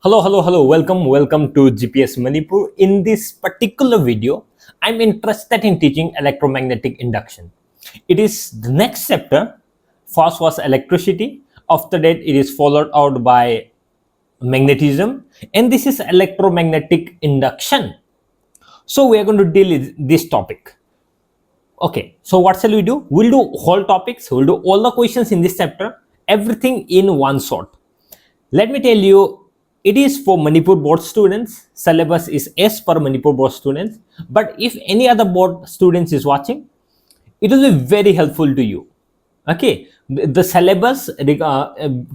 Hello. Welcome to GPS Manipur. In this particular video, I'm interested in teaching electromagnetic induction. It is the next chapter. First was electricity. After that, it is followed out by magnetism, and this is electromagnetic induction. So we are going to deal with this topic. Okay, so what shall we do? We'll do whole topics. We'll do all the questions in this chapter, everything in one shot. Let me tell you, it is for Manipur board students. Syllabus is as per Manipur board students. But if any other board students is watching, it will be very helpful to you. Okay, the syllabus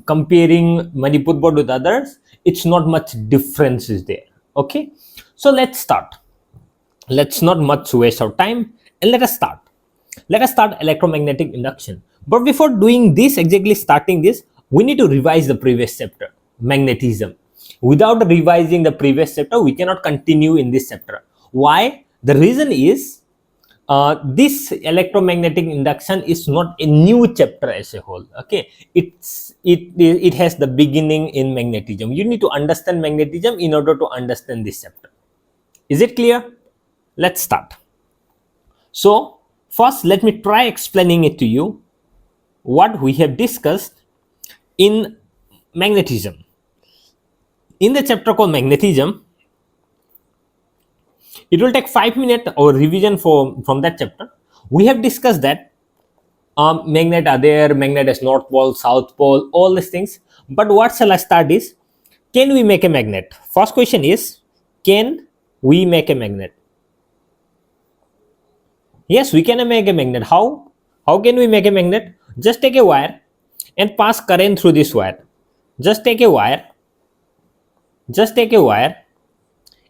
comparing Manipur board with others, it's not much difference is there. Okay, so let's start. Let's not much waste our time and let us start. Let us start electromagnetic induction. But before doing this, exactly starting this, we need to revise the previous chapter, magnetism. Without revising the previous chapter, we cannot continue in this chapter. Why? The reason is this electromagnetic induction is not a new chapter as a whole. Okay, it has the beginning in magnetism. You need to understand magnetism in order to understand this chapter. Is it clear? Let's start. So first, let me try explaining it to you what we have discussed in magnetism. In the chapter called magnetism, it will take 5 minutes or revision from that chapter. We have discussed that magnet are there, magnet is north pole, south pole, all these things. But what shall I start is, can we make a magnet? First question is, can we make a magnet? Yes, we can make a magnet. How? How can we make a magnet? Just take a wire and pass current through this wire. Just take a wire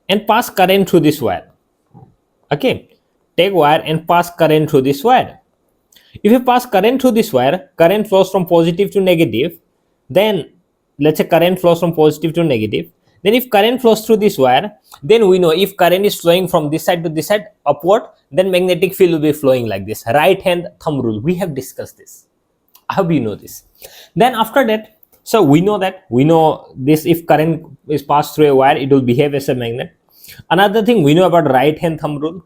and pass current through this wire. Okay, take wire and pass current through this wire. If you pass current through this wire, current flows from positive to negative. Then let's say current flows from positive to negative. Then if current flows through this wire, then we know if current is flowing from this side to this side upward, then magnetic field will be flowing like this. Right hand thumb rule. We have discussed this. I hope you know this. Then after that, so we know this, if current is passed through a wire, it will behave as a magnet. Another thing we know about right hand thumb rule.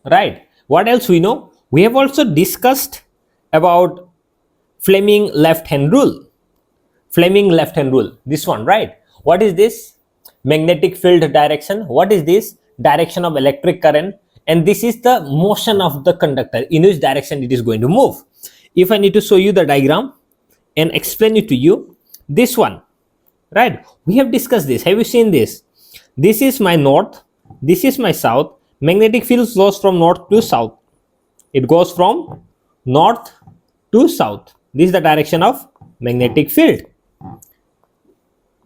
Right. What else we know? We have also discussed about Fleming left hand rule. Fleming left hand rule. This one, right? What is this? Magnetic field direction. What is this? Direction of electric current. And this is the motion of the conductor, in which direction it is going to move. If I need to show you the diagram and explain it to you, this one, right? We have discussed this. Have you seen this? This is my north. This is my south. Magnetic field flows from north to south. It goes from north to south. This is the direction of magnetic field.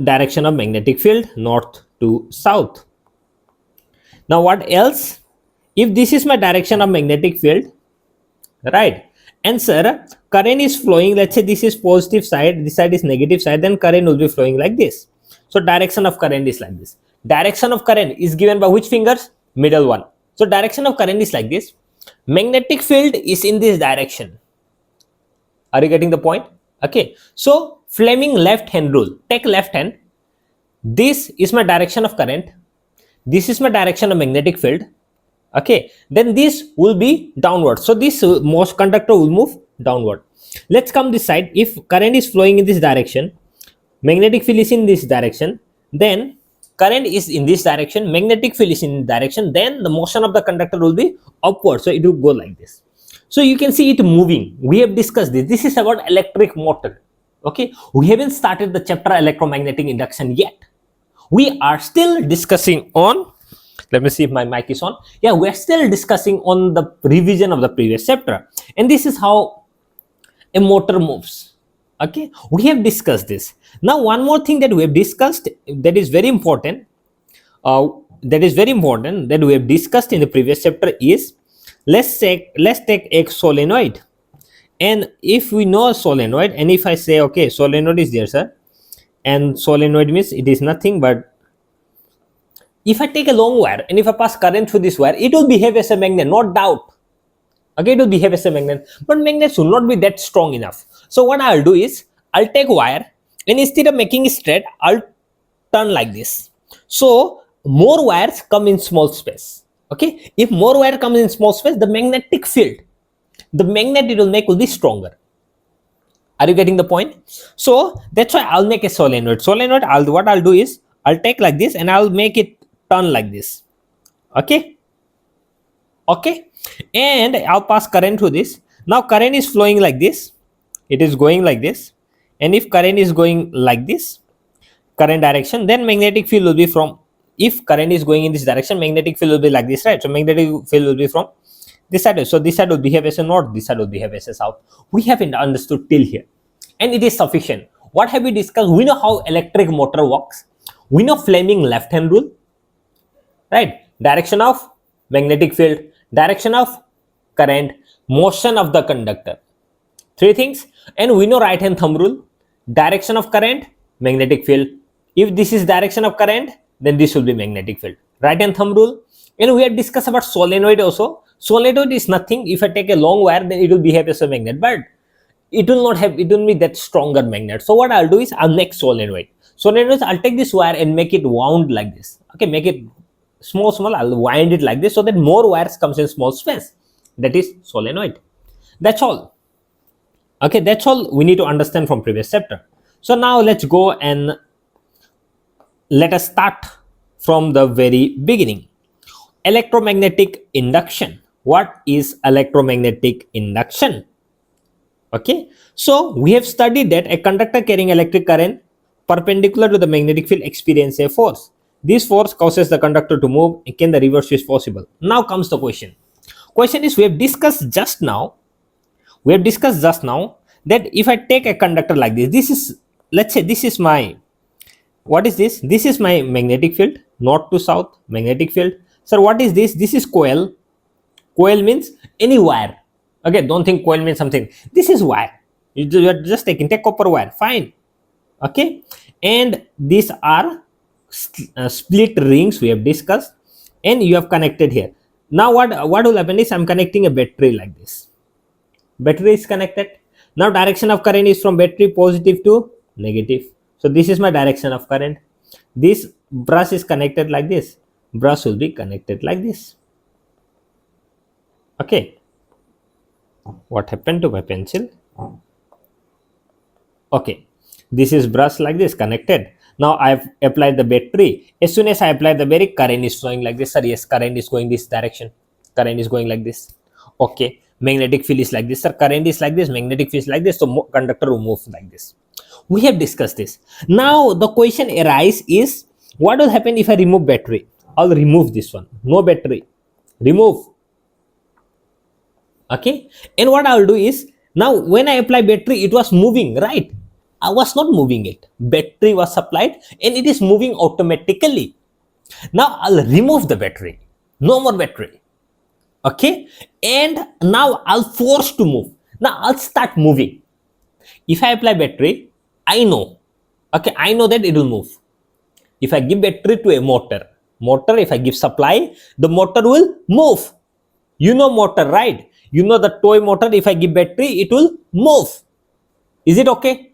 Direction of magnetic field, north to south. Now what else? If this is my direction of magnetic field, right, and sir, current is flowing, let's say this is positive side, this side is negative side, then current will be flowing like this. So direction of current is like this. Direction of current is given by which fingers? Middle one. So direction of current is like this. Magnetic field is in this direction. Are you getting the point? Okay. So Fleming left hand rule. Take left hand. This is my direction of current. This is my direction of magnetic field. Okay, then this will be downward. So this most conductor will move downward. Let's come this side. If current is flowing in this direction, magnetic field is in this direction, then current is in this direction, magnetic field is in this direction, then the motion of the conductor will be upward. So it will go like this. So you can see it moving. We have discussed this. This is about electric motor. Okay, we haven't started the chapter electromagnetic induction yet. We are still discussing on, let me see if my mic is on. Yeah, we're still discussing on the revision of the previous chapter. And this is how a motor moves. Okay, we have discussed this. Now, one more thing that we have discussed that is very important, that we have discussed in the previous chapter is, let's take a solenoid. And if we know a solenoid, and if I say, okay, solenoid is there, sir, and solenoid means it is nothing but, if I take a long wire and if I pass current through this wire, it will behave as a magnet, no doubt. Okay, it will behave as a magnet, but magnets will not be that strong enough. So what I'll do is I'll take wire, and instead of making it straight, I'll turn like this. So more wires come in small space. Okay, if more wire comes in small space, the magnetic field, the magnet it will make will be stronger. Are you getting the point? So that's why I'll make a solenoid. Solenoid, what I'll do is I'll take like this and I'll make it turn like this. Okay, okay, and I'll pass current through this. Now current is flowing like this, it is going like this, and if current is going like this, current direction, then magnetic field will be from, if current is going in this direction, magnetic field will be like this, right? So magnetic field will be from this side. So this side will behave as a north, this side will behave as a south. We haven't understood till here, and it is sufficient. What have we discussed? We know how electric motor works. We know Fleming left hand rule, right? Direction of magnetic field, direction of current, motion of the conductor, three things. And we know right hand thumb rule, direction of current, magnetic field. If this is direction of current, then this will be magnetic field, right hand thumb rule. And we have discussed about solenoid also. Solenoid is nothing, if I take a long wire, then it will behave as a magnet, but it will be that stronger magnet. So what I'll do is I'll make solenoid. Solenoid, I'll take this wire and make it wound like this. Okay, make it small, I'll wind it like this so that more wires comes in small space. That is solenoid. That's all. Okay, that's all we need to understand from previous chapter. So now let's go and let us start from the very beginning. Electromagnetic induction. What is electromagnetic induction? Okay, so we have studied that a conductor carrying electric current perpendicular to the magnetic field experiences a force. This force causes the conductor to move. Can the reverse is possible? Now comes the question. Question is, we have discussed just now that if I take a conductor like this is, let's say this is my, what is this? This is my magnetic field, north to south magnetic field. Sir, what is this? This is coil. Coil means any wire. Okay, don't think coil means something. This is wire. You are just take copper wire. Fine. Okay, and these are split rings we have discussed, and you have connected here. Now what will happen is I'm connecting a battery like this. Battery is connected. Now direction of current is from battery positive to negative. So this is my direction of current. This brush is connected like this. Brush will be connected like this. Okay. What happened to my pencil? Okay. This is brush like this connected. Now I've applied the battery. As soon as I apply the battery, current is flowing like this. Sir, yes, current is going this direction. Current is going like this. Okay. Magnetic field is like this. Sir, current is like this. Magnetic field is like this. So conductor will move like this. We have discussed this. Now the question arises is, what will happen if I remove battery? I'll remove this one. No battery. Remove. Okay. And what I'll do is, now when I apply battery, it was moving, right? I was not moving it. Battery was supplied and it is moving automatically. Now I'll remove the battery. No more battery. Okay. And now I'll force to move. Now I'll start moving. If I apply battery, I know. Okay. I know that it will move. If I give battery to a motor, if I give supply, the motor will move. You know motor, right? You know the toy motor, if I give battery, it will move. Is it okay?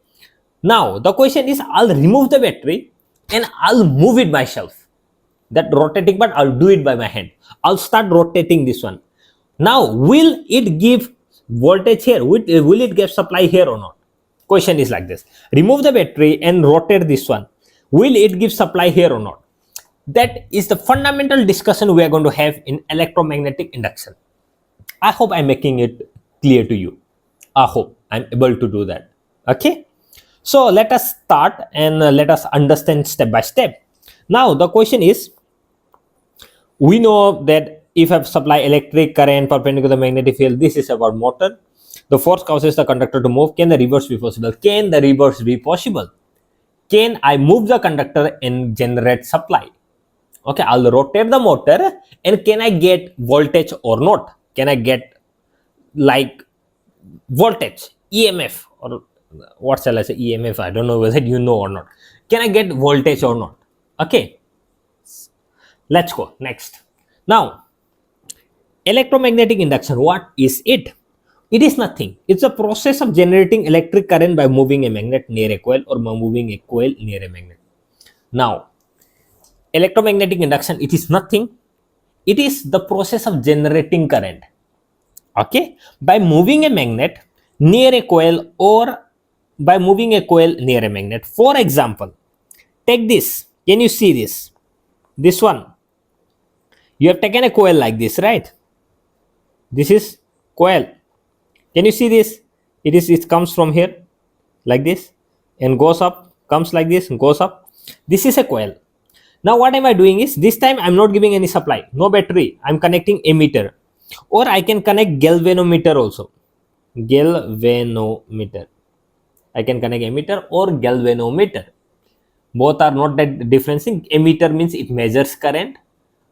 Now, the question is, I'll remove the battery and I'll move it myself. That rotating part, I'll do it by my hand. I'll start rotating this one. Now, will it give voltage here? Will it give supply here or not? Question is like this. Remove the battery and rotate this one. Will it give supply here or not? That is the fundamental discussion we are going to have in electromagnetic induction. I hope I'm making it clear to you. I hope I'm able to do that. Okay. So let us start and let us understand step by step. Now the question is, we know that if I supply electric current perpendicular to the magnetic field, this is about motor. The force causes the conductor to move. Can the reverse be possible? Can the reverse be possible? Can I move the conductor and generate supply? Okay, I'll rotate the motor, and can I get voltage or not? Can I get like voltage, EMF, or what shall I say, EMF? I don't know whether you know or not. Can I get voltage or not? Okay, let's go next. Now, electromagnetic induction, what is it? It is nothing. It's a process of generating electric current by moving a magnet near a coil or by moving a coil near a magnet. Now, electromagnetic induction, it is nothing. It is the process of generating current. Okay, by moving a magnet near a coil or by moving a coil near a magnet. For example, take this. Can you see this? This one. You have taken a coil like this, right? This is coil. Can you see this? It comes from here like this and goes up, comes like this and goes up. This is a coil. Now what am I doing is, this time I'm not giving any supply, no battery. I'm connecting emitter, or I can connect galvanometer also. Galvanometer. I can connect emitter or galvanometer. Both are not that different thing. Emitter means it measures current.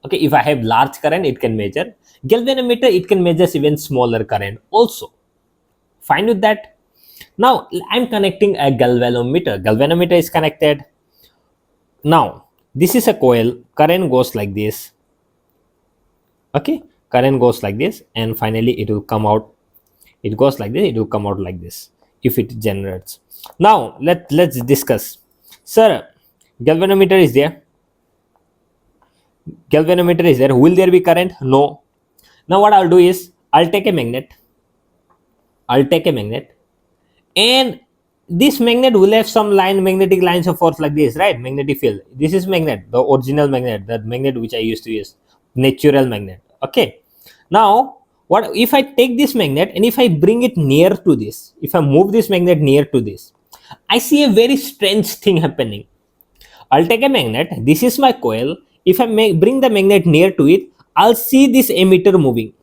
Okay, if I have large current, it can measure. Galvanometer, it can measure even smaller current also. Fine with that. Now I'm connecting a galvanometer. Galvanometer is connected. Now this is a coil. Current goes like this. Okay, current goes like this, and finally it will come out. It goes like this. It will come out like this if it generates. Now let's discuss. Sir, galvanometer is there. Galvanometer is there. Will there be current? No. Now what I'll do is, I'll take a magnet. And this magnet will have some magnetic lines of force like this, right? Magnetic field. This is magnet, the original magnet, the magnet which I used to use, natural magnet. Okay. Now, what if I take this magnet and if I bring it near to this, if I move this magnet near to this, I see a very strange thing happening. I'll take a magnet. This is my coil. If I bring the magnet near to it, I'll see this emitter moving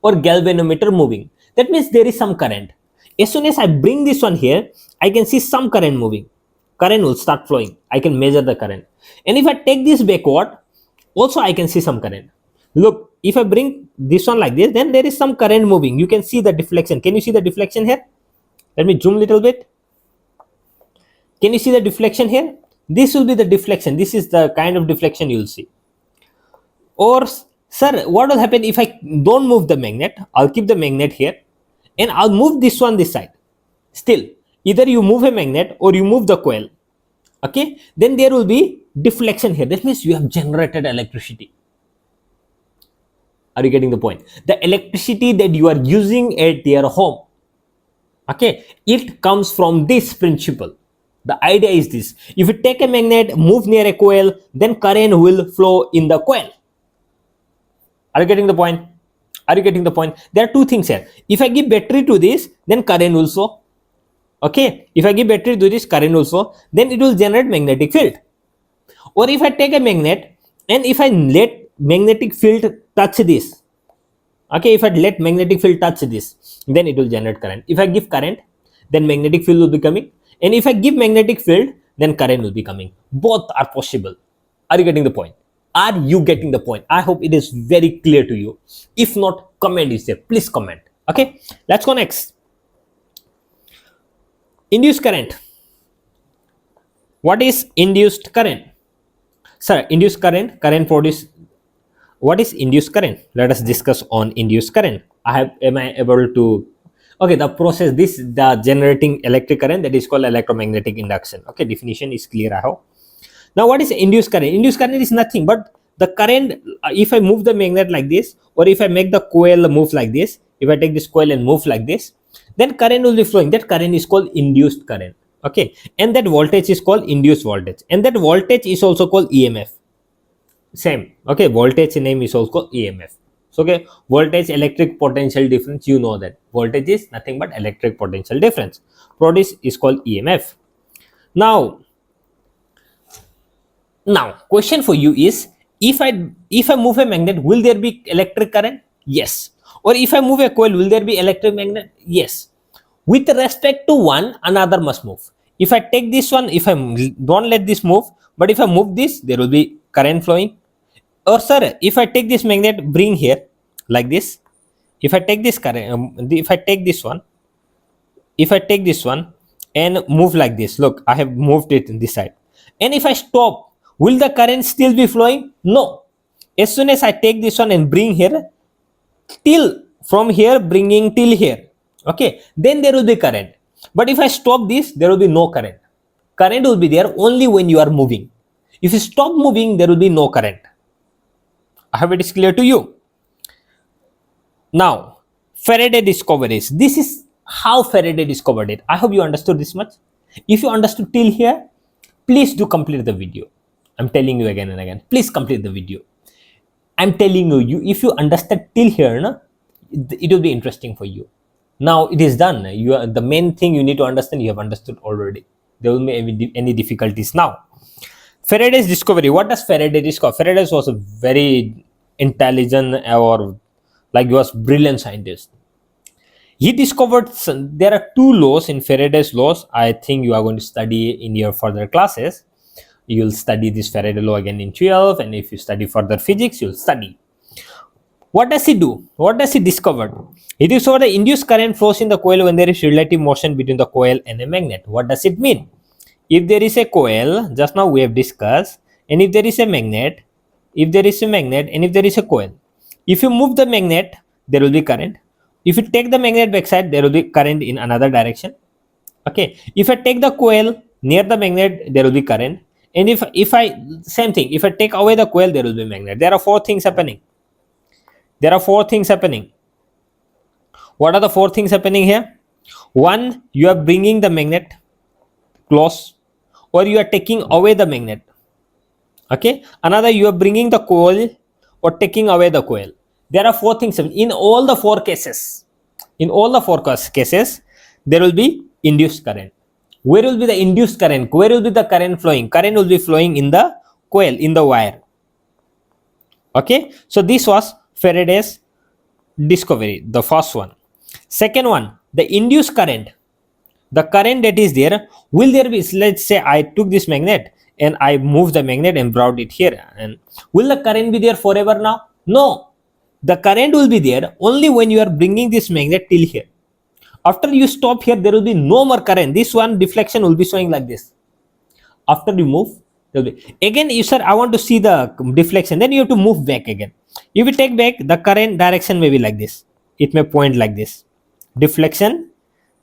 or galvanometer moving. That means there is some current. As soon as I bring this one here, I can see some current moving. Current will start flowing. I can measure the current. And if I take this backward, also I can see some current. Look, if I bring this one like this, then there is some current moving. You can see the deflection. Can you see the deflection here? Let me zoom a little bit. Can you see the deflection here? This will be the deflection. This is the kind of deflection you will see. Or, sir, what will happen if I don't move the magnet? I'll keep the magnet here and I'll move this one this side. Still, either you move a magnet or you move the coil. Okay, then there will be deflection here. That means you have generated electricity. Are you getting the point? The electricity that you are using at your home, okay, it comes from this principle. The idea is this: if you take a magnet, move near a coil, then current will flow in the coil. Are you getting the point? Are you getting the point? There are two things here. If I give battery to this, then current will flow. Okay, if I give battery to this, current will flow, then it will generate magnetic field. Or if I take a magnet and if I let magnetic field touch this, okay, if I let magnetic field touch this, then it will generate current. If I give current, then magnetic field will be coming. And if I give magnetic field, then current will be coming. Both are possible. Are you getting the point? Are you getting the point? I hope it is very clear to you. If not, comment is there. Please comment. Okay, let's go next. Induced current. What is induced current? Sir, induced current produced. What is induced current? Let us discuss on induced current. Am I able to? Okay, the process, the generating electric current, that is called electromagnetic induction. Okay, definition is clear, I hope. Now, what is induced current? Induced current is nothing but the current. If I move the magnet like this, or if I make the coil move like this, if I take this coil and move like this, then current will be flowing. That current is called induced current. Okay, and that voltage is called induced voltage, and that voltage is also called EMF. Same. Okay, voltage name is also called EMF. So, okay, voltage electric potential difference, you know that voltage is nothing but electric potential difference. Produce is called EMF. Now question for you is, if I move a magnet, will there be electric current? Yes. Or if I move a coil, will there be electric magnet? Yes. With respect to one, another must move. If I take this one, if I don't let this move, but if I move this, there will be current flowing. Or sir, if I take this magnet, bring here like this, if I take this current, if I take this one and move like this, look, I have moved it in this side, and if I stop, will the current still be flowing? No. As soon as I take this one and bring here, till from here bringing till here, Okay, then there will be current. But if I stop this, there will be no current. Current will be there only when you are moving. If you stop moving, there will be no current. I hope it is clear to you. Now, Faraday discoveries. This is how Faraday discovered it. I hope you understood this much. If you understood till here, please do complete the video. I'm telling you again and again. Please complete the video. I'm telling you, if you understand till here, na, it will be interesting for you. Now it is done. You are, the main thing you need to understand, you have understood already. There will be any difficulties now. Faraday's discovery. What does Faraday discover? Faraday was a very intelligent or like he was brilliant scientist. He discovered there are two laws in Faraday's laws. I think you are going to study in your further classes. You'll study this Faraday law again in 12, and if you study further physics, you'll study. What does he do? What does he discover? He discovered the induced current flows in the coil when there is relative motion between the coil and a magnet. What does it mean? If there is a coil, just now we have discussed, and if there is a magnet, and if there is a coil, if you move the magnet, there will be current. If you take the magnet backside, there will be current in another direction. Okay. If I take the coil near the magnet, there will be current. And if I same thing, if I take away the coil, there will be magnet. There are four things happening. There are four things happening. What are the four things happening here? One, you are bringing the magnet close, or you are taking away the magnet. Okay. Another, you are bringing the coil or taking away the coil. There are four things in all the four cases. In all the four cases, there will be induced current. Where will be the induced current? Where will be the current flowing? Current will be flowing in the coil, in the wire. Okay. So this was Faraday's discovery, the first one. Second one, the induced current. The current that is there, will there be, let's say I took this magnet and I moved the magnet and brought it here, and will the current be there forever now? No. The current will be there only when you are bringing this magnet till here. After you stop here, there will be no more current. This one deflection will be showing like this. After you move, there will be. Again, you said I want to see the deflection, then you have to move back again. If you take back, the current direction may be like this. It may point like this. Deflection,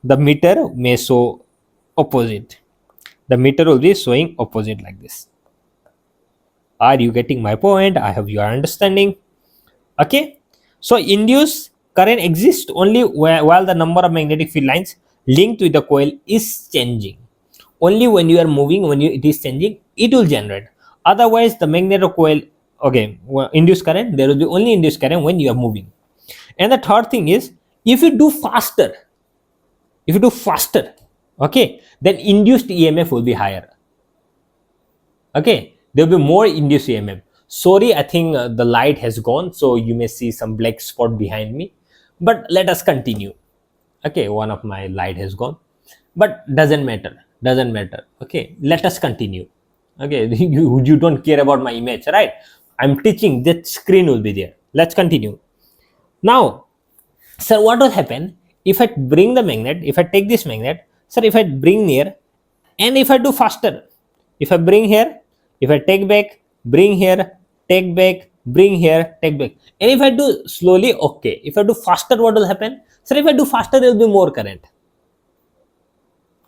the meter may show opposite. The meter will be showing opposite like this. Are you getting my point? I hope you are understanding. Okay. So induced current exists only while the number of magnetic field lines linked with the coil is changing. Only when you are moving, it is changing, it will generate. Otherwise, the magnetic coil, okay, induced current, there will be only induced current when you are moving. And the third thing is, if you do faster, okay, then induced EMF will be higher. Okay, there will be more induced EMF. Sorry, I think the light has gone, so you may see some black spot behind me. But let us continue. Okay, one of my light has gone, but doesn't matter. Okay, let us continue. Okay, you don't care about my image, right? I'm teaching, that screen will be there. Let's continue. Now, sir, what will happen if I bring the magnet, if I take this magnet, sir, if I bring near, and if I do faster, if I bring here, if I take back, bring here, take back, bring here, take back. And if I do slowly, okay. If I do faster, what will happen? Sir, if I do faster, there will be more current.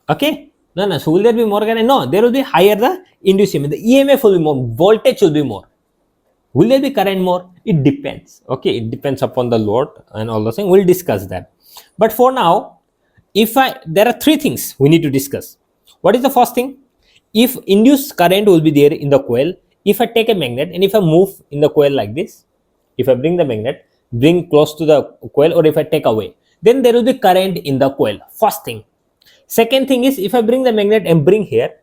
Okay? No. So will there be more current? No, there will be higher the induced EMF. The EMF will be more, voltage will be more. Will there be current more? It depends. Okay, it depends upon the load and all those things. We'll discuss that. But for now, there are three things we need to discuss. What is the first thing? If induced current will be there in the coil, if I take a magnet and if I move in the coil like this, if I bring the magnet, bring close to the coil, or if I take away, then there will be current in the coil. First thing. Second thing is, if I bring the magnet and bring here,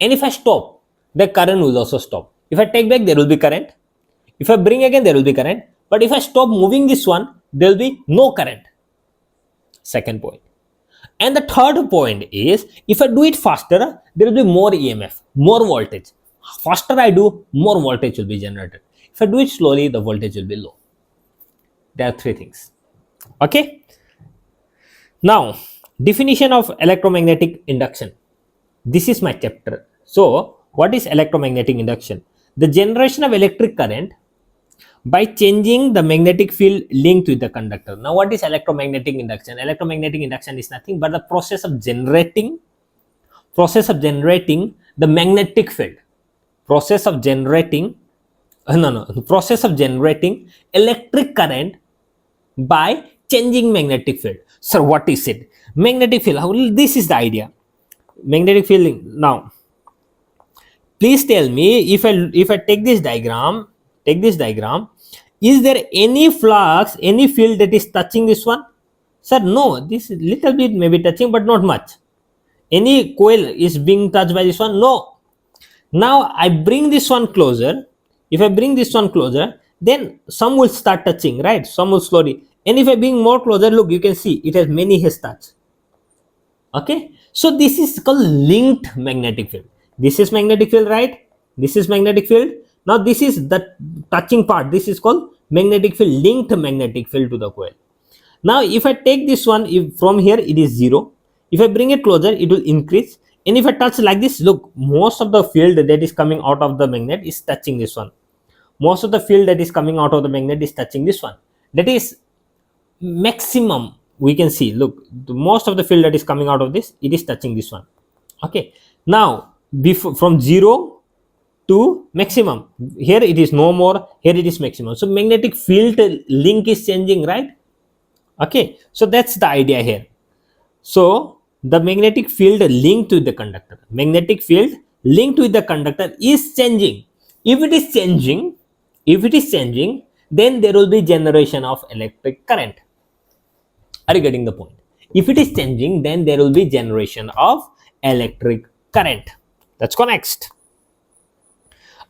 and if I stop, the current will also stop. If I take back, there will be current. If I bring again, there will be current. But if I stop moving this one, there will be no current. Second point. And the third point is, if I do it faster, there will be more EMF, more voltage. Faster I do, more voltage will be generated. If I do it slowly, the voltage will be low. There are three things. Okay. Now, definition of electromagnetic induction. This is my chapter. So, what is electromagnetic induction? The generation of electric current by changing the magnetic field linked with the conductor. Now what is electromagnetic induction? Electromagnetic induction is nothing but the process of generating the magnetic field, process of generating process of generating electric current by changing magnetic field. So what is it? Magnetic field, this is the idea. Magnetic field. Now please tell me, if I take this diagram, is there any flux, any field that is touching this one? Sir, no, this little bit may be touching but not much. Any coil is being touched by this one? No. Now I bring this one closer. If I bring this one closer, then some will start touching, right? Some will slowly. And if I bring more closer, look, you can see it has many has touched. Okay, so this is called linked magnetic field. This is magnetic field, right? This is magnetic field. Now this is the touching part. This is called magnetic field, linked magnetic field to the coil. Now if I take this one, if from here it is 0, if I bring it closer, it will increase. And if I touch like this, look, most of the field that is coming out of the magnet is touching this one. Most of the field that is coming out of the magnet is touching this one. That is maximum. We can see, look, most of the field that is coming out of this, it is touching this one. Okay, now before, from 0 to maximum, here it is no more, here it is maximum. So magnetic field link is changing, right? Okay, so that's the idea here. So the magnetic field linked with the conductor, is changing. If it is changing, then there will be generation of electric current. Are you getting the point? If it is changing, then there will be generation of electric current. Let's go next.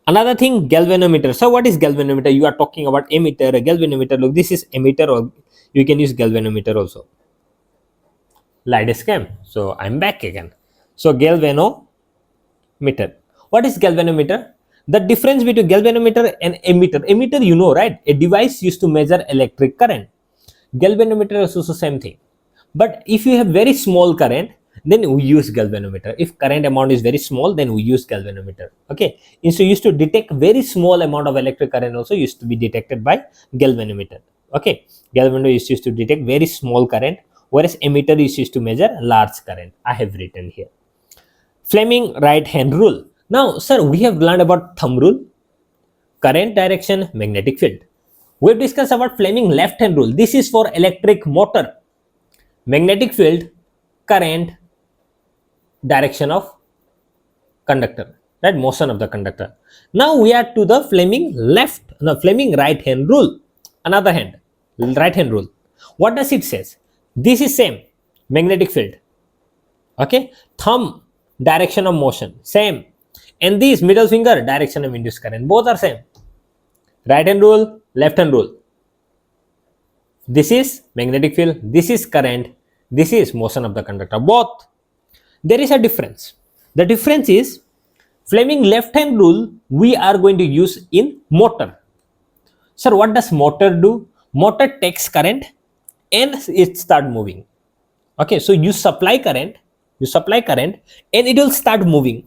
Another thing, galvanometer. So what is galvanometer? You are talking about emitter, galvanometer. Look, this is emitter, or you can use galvanometer also. Light escape. So I'm back again. So galvanometer. What is galvanometer? The difference between galvanometer and emitter. Emitter, you know, right? A device used to measure electric current. Galvanometer is also same thing. But if you have very small current, then we use galvanometer. If current amount is very small, then we use galvanometer. Okay. And so used to detect very small amount of electric current also used to be detected by galvanometer. Okay. Galvanometer is used to detect very small current, whereas emitter is used to measure large current. I have written here. Fleming right hand rule. Now, sir, we have learned about thumb rule, current direction, magnetic field. We've discussed about Fleming left hand rule. This is for electric motor. Magnetic field, current, direction of conductor, right? Motion of the conductor. Now we are to the Fleming right hand rule. Another hand, right hand rule. What does it says? This is same, magnetic field. Okay, thumb, direction of motion, same. And this middle finger, direction of induced current, both are same. Right hand rule, left hand rule. This is magnetic field, this is current, this is motion of the conductor, both. There is a difference. The difference is Fleming left hand rule we are going to use in motor. Sir, what does motor do? Motor takes current and it start moving. Okay, so you supply current and it will start moving.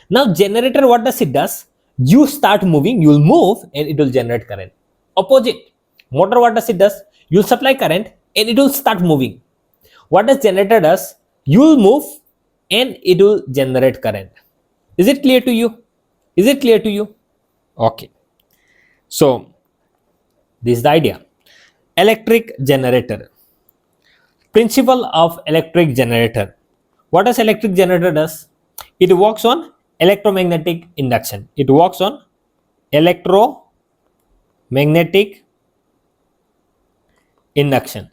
Now generator, what does it does? You start moving, you will move and it will generate current. Opposite, motor, what does it does? You will supply current and it will start moving. What does generator does? You will move and it will generate current. Is it clear to you? Is it clear to you? Okay. So this is the idea. Electric generator. Principle of electric generator. What does electric generator does? It works on electromagnetic induction. It works on electromagnetic induction.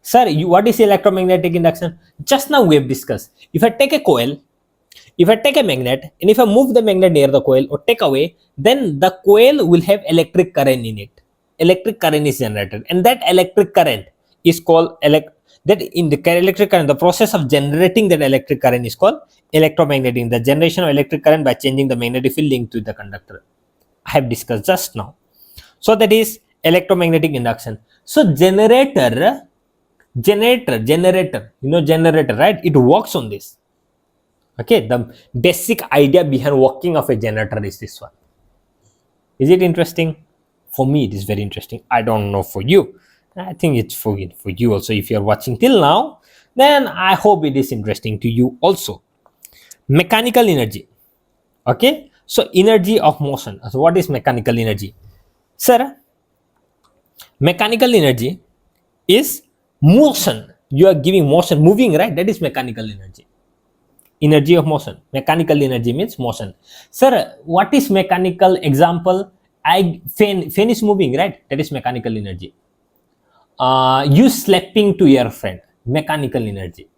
Sir, what is electromagnetic induction? Just now we have discussed. If I take a coil, if I take a magnet, and if I move the magnet near the coil or take away, then the coil will have electric current in it. Electric current is generated, and that electric current is called electric current. The process of generating that electric current is called electromagnetic. The generation of electric current by changing the magnetic field linked to the conductor. I have discussed just now. So that is electromagnetic induction. So generator, you know, generator, right? It works on this. Okay, the basic idea behind working of a generator is this one. Is it interesting? For me, it is very interesting. I don't know for you. I think it's for you also. If you're watching till now, then I hope it is interesting to you also. Mechanical energy. Okay, so energy of motion. So what is mechanical energy, sir? Mechanical energy is motion. You are giving motion, moving, right? That is mechanical energy. Energy of motion. Mechanical energy means motion. Sir, what is mechanical example? Fan is moving, right? That is mechanical energy. You slapping to your friend, mechanical energy.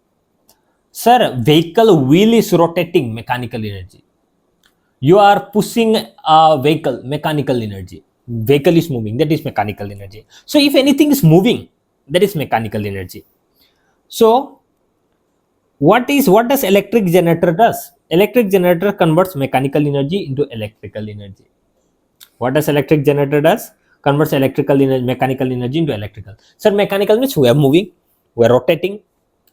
Sir, vehicle wheel is rotating, mechanical energy. You are pushing a vehicle, mechanical energy. Vehicle is moving, that is mechanical energy. So if anything is moving, that is mechanical energy. So what does electric generator does? Electric generator converts mechanical energy into electrical energy. What does electric generator does? Converts mechanical energy into electrical. So mechanical means we are moving, we are rotating.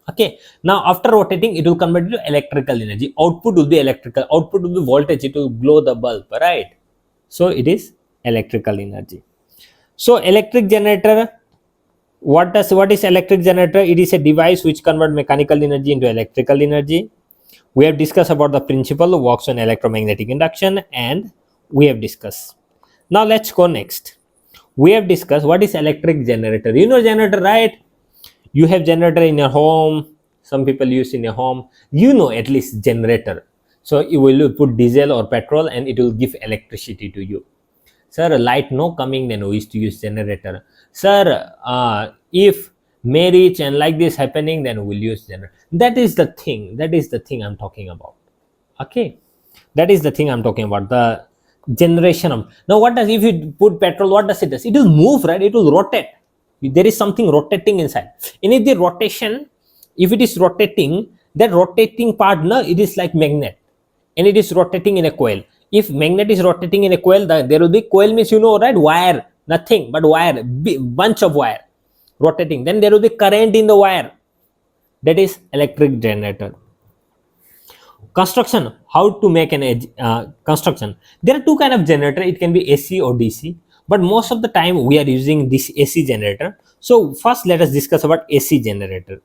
Okay, now after rotating, it will convert to electrical energy. Output will be electrical. Output will be voltage. It will glow the bulb, right? So it is electrical energy. So electric generator. What is electric generator? It is a device which convert mechanical energy into electrical energy. We have discussed about the principle works on electromagnetic induction, and we have discussed. Now let's go next. We have discussed what is electric generator. You know generator, right? You have generator in your home. Some people use in your home. You know at least generator. So you will put diesel or petrol and it will give electricity to you. Sir, light no coming, then we used to use generator. Sir, if marriage and like this happening, then we'll use generator. That is the thing. That is the thing I'm talking about. Okay, that is the thing I'm talking about. The generation of, now what does, if you put petrol, what does it does? It will move, right? It will rotate. There is something rotating inside. And if the rotation, if it is rotating, that rotating part, no, it is like magnet, and it is rotating in a coil. If magnet is rotating in a coil, there will be, coil means, you know, right? Wire, nothing but wire, bunch of wire rotating. Then there will be current in the wire. That is electric generator. Construction. How to make an construction? There are two kind of generator. It can be AC or DC, but most of the time we are using this AC generator. So first let us discuss about AC generator.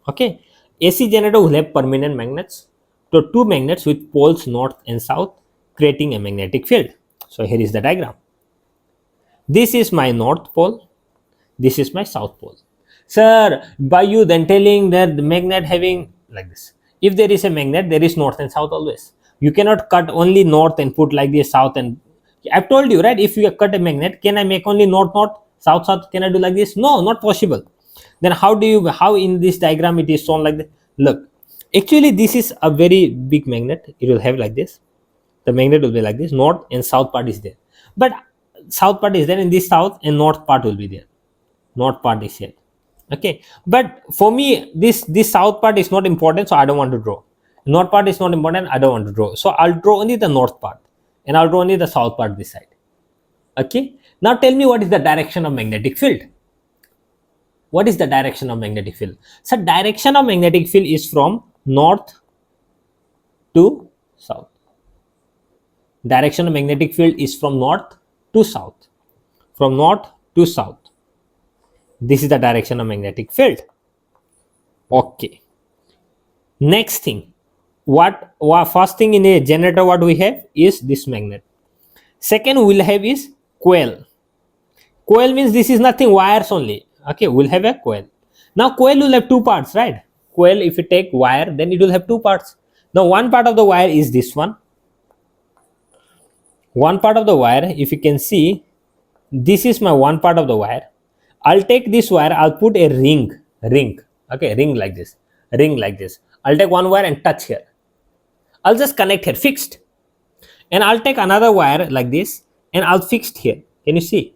Okay, AC generator will have permanent magnets. So two magnets with poles north and south, creating a magnetic field. So here is the diagram. This is my north pole, this is my south pole. Sir, by you then telling that the magnet having like this. If there is a magnet, there is north and south always. You cannot cut only north and put like this south. And I've told you, right? If you cut a magnet, can I make only north, south, south? Can I do like this? No, not possible. Then how in this diagram it is shown like that? Look, actually this is a very big magnet. It will have like this. The magnet will be like this. North and south part is there. But south part is there in this south, and north part will be there. North part is here. Okay, but for me this south part is not important, so I don't want to draw. North part is not important, I don't want to draw. So I'll draw only the north part, and I'll draw only the south part this side. Okay, now tell me, what is the direction of magnetic field? What is the direction of magnetic field? So direction of magnetic field is from north to south. Direction of magnetic field is from north to south. From north to south. This is the direction of magnetic field. Okay. Next thing, what first thing in a generator, what we have is this magnet. Second we'll have is coil. Coil means this is nothing, wires only. Okay, we'll have a coil. Now coil will have two parts, right? Coil, if you take wire, then it will have two parts. Now one part of the wire is this one. One part of the wire, if you can see, this is my one part of the wire. I'll take this wire, I'll put a ring, okay, ring like this. I'll take one wire and touch here. I'll just connect here, fixed. And I'll take another wire like this, and I'll fix here. Can you see?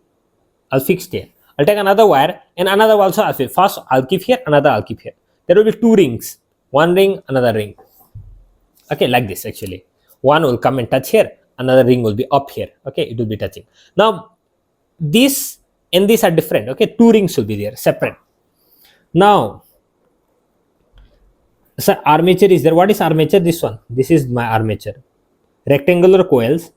I'll fix here. I'll take another wire and another also I'll fix. First I'll keep here, another I'll keep here. There will be two rings. One ring, another ring. Okay, like this actually. One will come and touch here, another ring will be up here. Okay, it will be touching. Now, this and these are different. Okay, two rings will be there, separate. Now, so armature is there. What is armature? This one. This is my armature. Rectangular coils.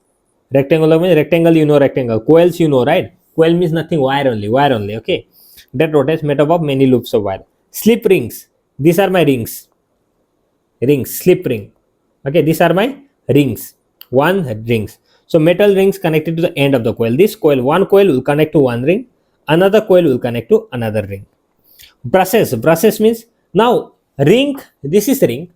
Rectangular means rectangle, you know rectangle. Coils, you know, right? Coil means nothing, wire only, okay, that rotates, made up of many loops of wire. Slip rings, these are my rings, slip ring, okay, these are my rings, one rings. So metal rings connected to the end of the coil. This coil, one coil will connect to one ring, another coil will connect to another ring. Brushes means, now ring, this is ring.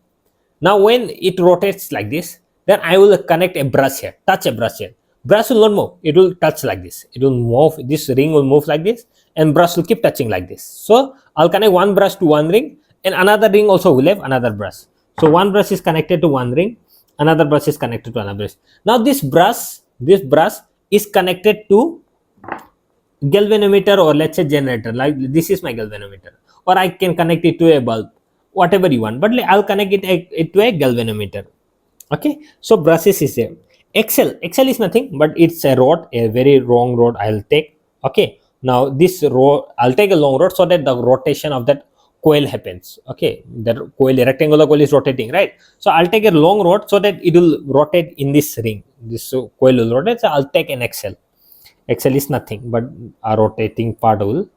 Now when it rotates like this, then I will connect a brush here, touch a brush here. Brush will not move, it will touch like this, it will move, this ring will move like this, and brush will keep touching like this. So I'll connect one brush to one ring, and another ring also will have another brush. So one brush is connected to one ring, another brush is connected to another brush. Now this brush is connected to galvanometer, or let's say generator, like this is my galvanometer, or I can connect it to a bulb, whatever you want, but I'll connect it to a galvanometer. Okay, so brushes is there. Excel is nothing but it's a rod, a very long rod I'll take. Okay, now this rod, I'll take a long rod so that the rotation of that coil happens. Okay, the coil, rectangular coil is rotating, right? So I'll take a long rod so that it will rotate in this ring, this coil will rotate. So I'll take an Excel is nothing but a rotating part will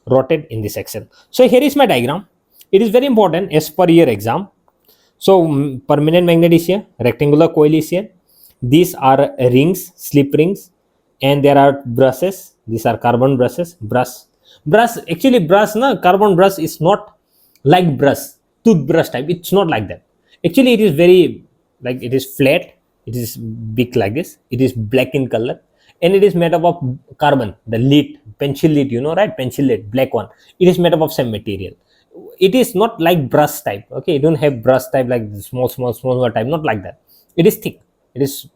rotate in this Excel. So here is my diagram. It is very important as per your exam. So permanent magnet is here, rectangular coil is here. These are rings, slip rings, and there are brushes. These are carbon brushes. Brush actually brush, na carbon brush is not like brush, toothbrush type. It's not like that. Actually, it is very, like, it is flat. It is big like this. It is black in color, and it is made up of carbon. The lead, pencil lead, you know, right? Pencil lead, black one. It is made up of same material. It is not like brush type. Okay, you don't have brush type like small type. Not like that. It is thick. It is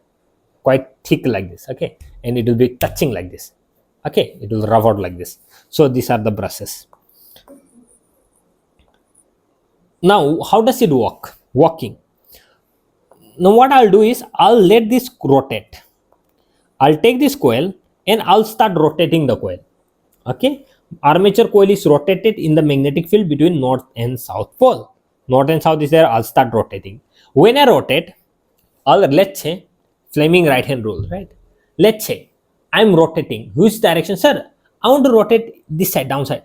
quite thick like this. Okay, and it will be touching like this. Okay, it will rub out like this. So these are the brushes. Now how does it work? Working. Now what I'll do is I'll let this rotate. I'll take this coil and I'll start rotating the coil. Okay, armature coil is rotated in the magnetic field between north and south pole. North and south is there. I'll start rotating. When I rotate, let's say Fleming right hand rule, right? Let's say I'm rotating. Which direction, sir? I want to rotate this side, downside.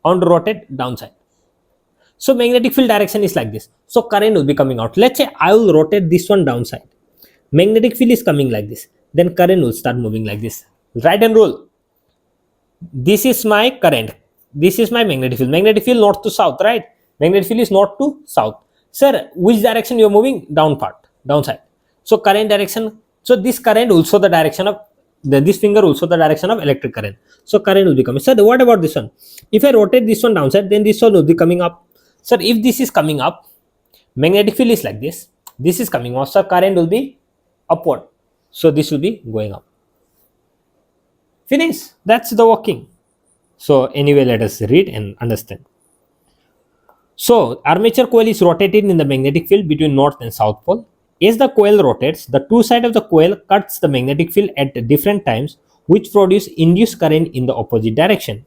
I want to rotate downside. So magnetic field direction is like this. So current will be coming out. Let's say I will rotate this one downside. Magnetic field is coming like this. Then current will start moving like this. Right hand rule. This is my current. This is my magnetic field. Magnetic field north to south, right? Magnetic field is north to south. Sir, which direction you are moving? Downside. So current direction. So this current also the direction of this finger also the direction of electric current. So current will be coming. Sir, what about this one? If I rotate this one downside, then this one will be coming up. Sir, if this is coming up, magnetic field is like this. This is coming off. So current will be upward. So this will be going up. Finish. That's the working. So anyway, let us read and understand. So armature coil is rotated in the magnetic field between north and south pole. As the coil rotates, the two sides of the coil cuts the magnetic field at different times, which produce induced current in the opposite direction.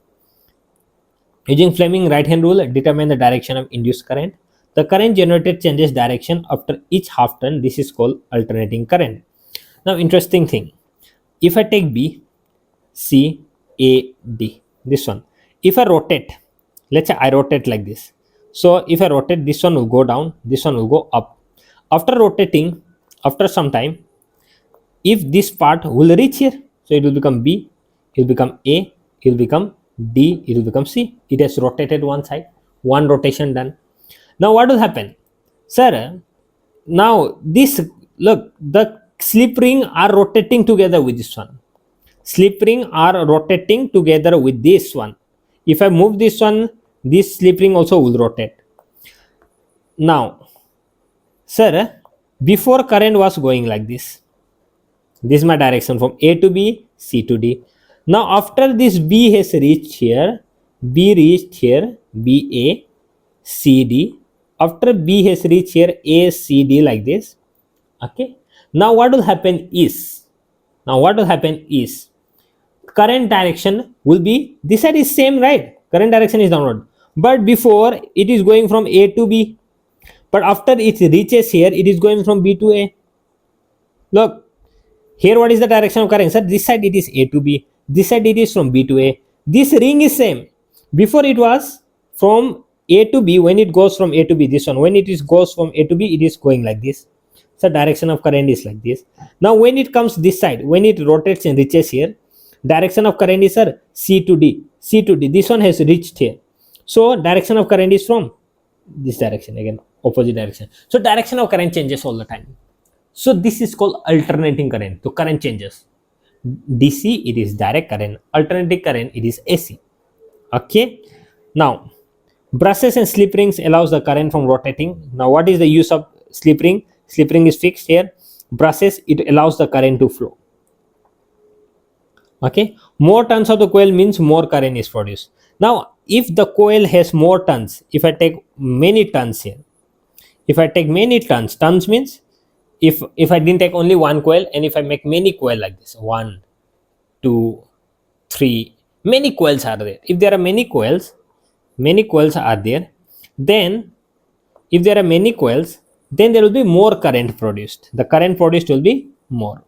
Using Fleming right hand rule, determine the direction of induced current. The current generated changes direction after each half turn. This is called alternating current. Now, interesting thing. If I take B, C, A, D, this one. If I rotate, let's say I rotate like this. So if I rotate, this one will go down, this one will go up. After rotating, after some time, if this part will reach here, so it will become B, it will become A, it will become D, it will become C. It has rotated one side, one rotation done. Now what will happen? Sir, now this, look, the slip ring are rotating together with this one. Slip ring are rotating together with this one. If I move this one, this slip ring also will rotate. Now, sir, before current was going like this. This is my direction from A to B, C to D. Now after this B has reached here, B reached here, B, A, C, D. After B has reached here, A, C, D like this. Okay. Now what will happen is, current direction will be, this side is same, right? Current direction is downward. But before it is going from A to B. But after it reaches here, it is going from B to A. Look, here what is the direction of current? Sir, this side it is A to B. This side it is from B to A. This ring is same. Before it was from A to B. When it goes from A to B, this one, when it is goes from A to B, it is going like this. So direction of current is like this. Now when it comes this side, when it rotates and reaches here, direction of current is, sir, C to D. C to D. This one has reached here. So direction of current is from this direction, again opposite direction. So direction of current changes all the time. So this is called alternating current. So current changes. DC it is direct current, alternating current it is AC. Okay. Now brushes and slip rings allows the current from rotating. Now what is the use of slip ring? Slip ring is fixed here. Brushes, it allows the current to flow. Okay. More turns of the coil means more current is produced. Now if the coil has more turns, if I take many turns here, if I take many turns, turns means if I didn't take only one coil, and if I make many coil like this, 1, 2, 3, many coils are there. If there are many coils are there, then if there are many coils, then there will be more current produced. The current produced will be more.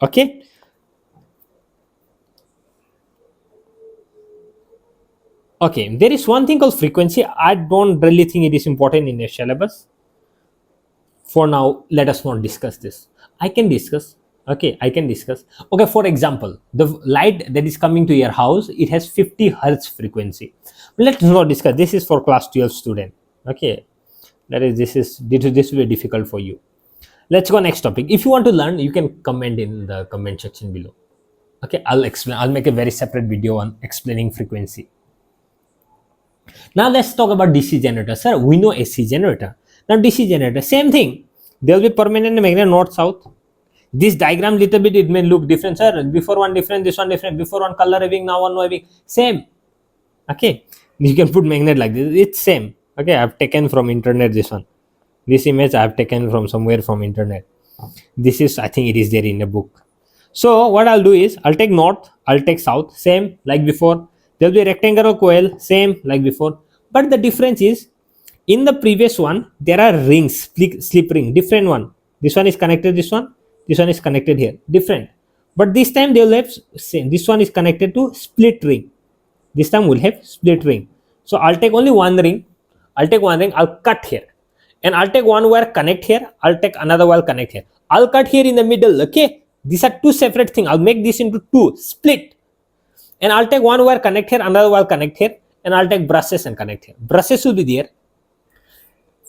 Okay. Okay, there is one thing called frequency. I don't really think it is important in your syllabus. For now, let us not discuss this. I can discuss. Okay, I can discuss. Okay, for example, the light that is coming to your house, it has 50 hertz frequency. Let's not discuss. This is for class 12 student. Okay, that is, this will be difficult for you. Let's go next topic. If you want to learn, you can comment in the comment section below. Okay, I'll explain. I'll make a very separate video on explaining frequency. Now let's talk about DC generator. Sir, we know AC generator. Now DC generator, same thing. There will be permanent magnet north south. This diagram little bit it may look different, sir. Before one different, this one different. Before one color having, now one having. Same. Okay. You can put magnet like this. It's same. Okay. I've taken from internet this one. This image I've taken from somewhere from internet. This is, I think it is there in a book. So what I'll do is I'll take north, I'll take south, same like before. There will be a rectangular coil, same like before. But the difference is, in the previous one, there are rings, slip ring, different one. This one is connected, this one is connected here, different. But this time they will have same. This one is connected to split ring. This time we'll have split ring. So I'll take only one ring. I'll cut here. And I'll take one wire connect here. I'll take another wire connect here. I'll cut here in the middle. Okay. These are two separate things. I'll make this into two, split. And I'll take one wire connect here, another wire connect here. And I'll take brushes and connect here. Brushes will be there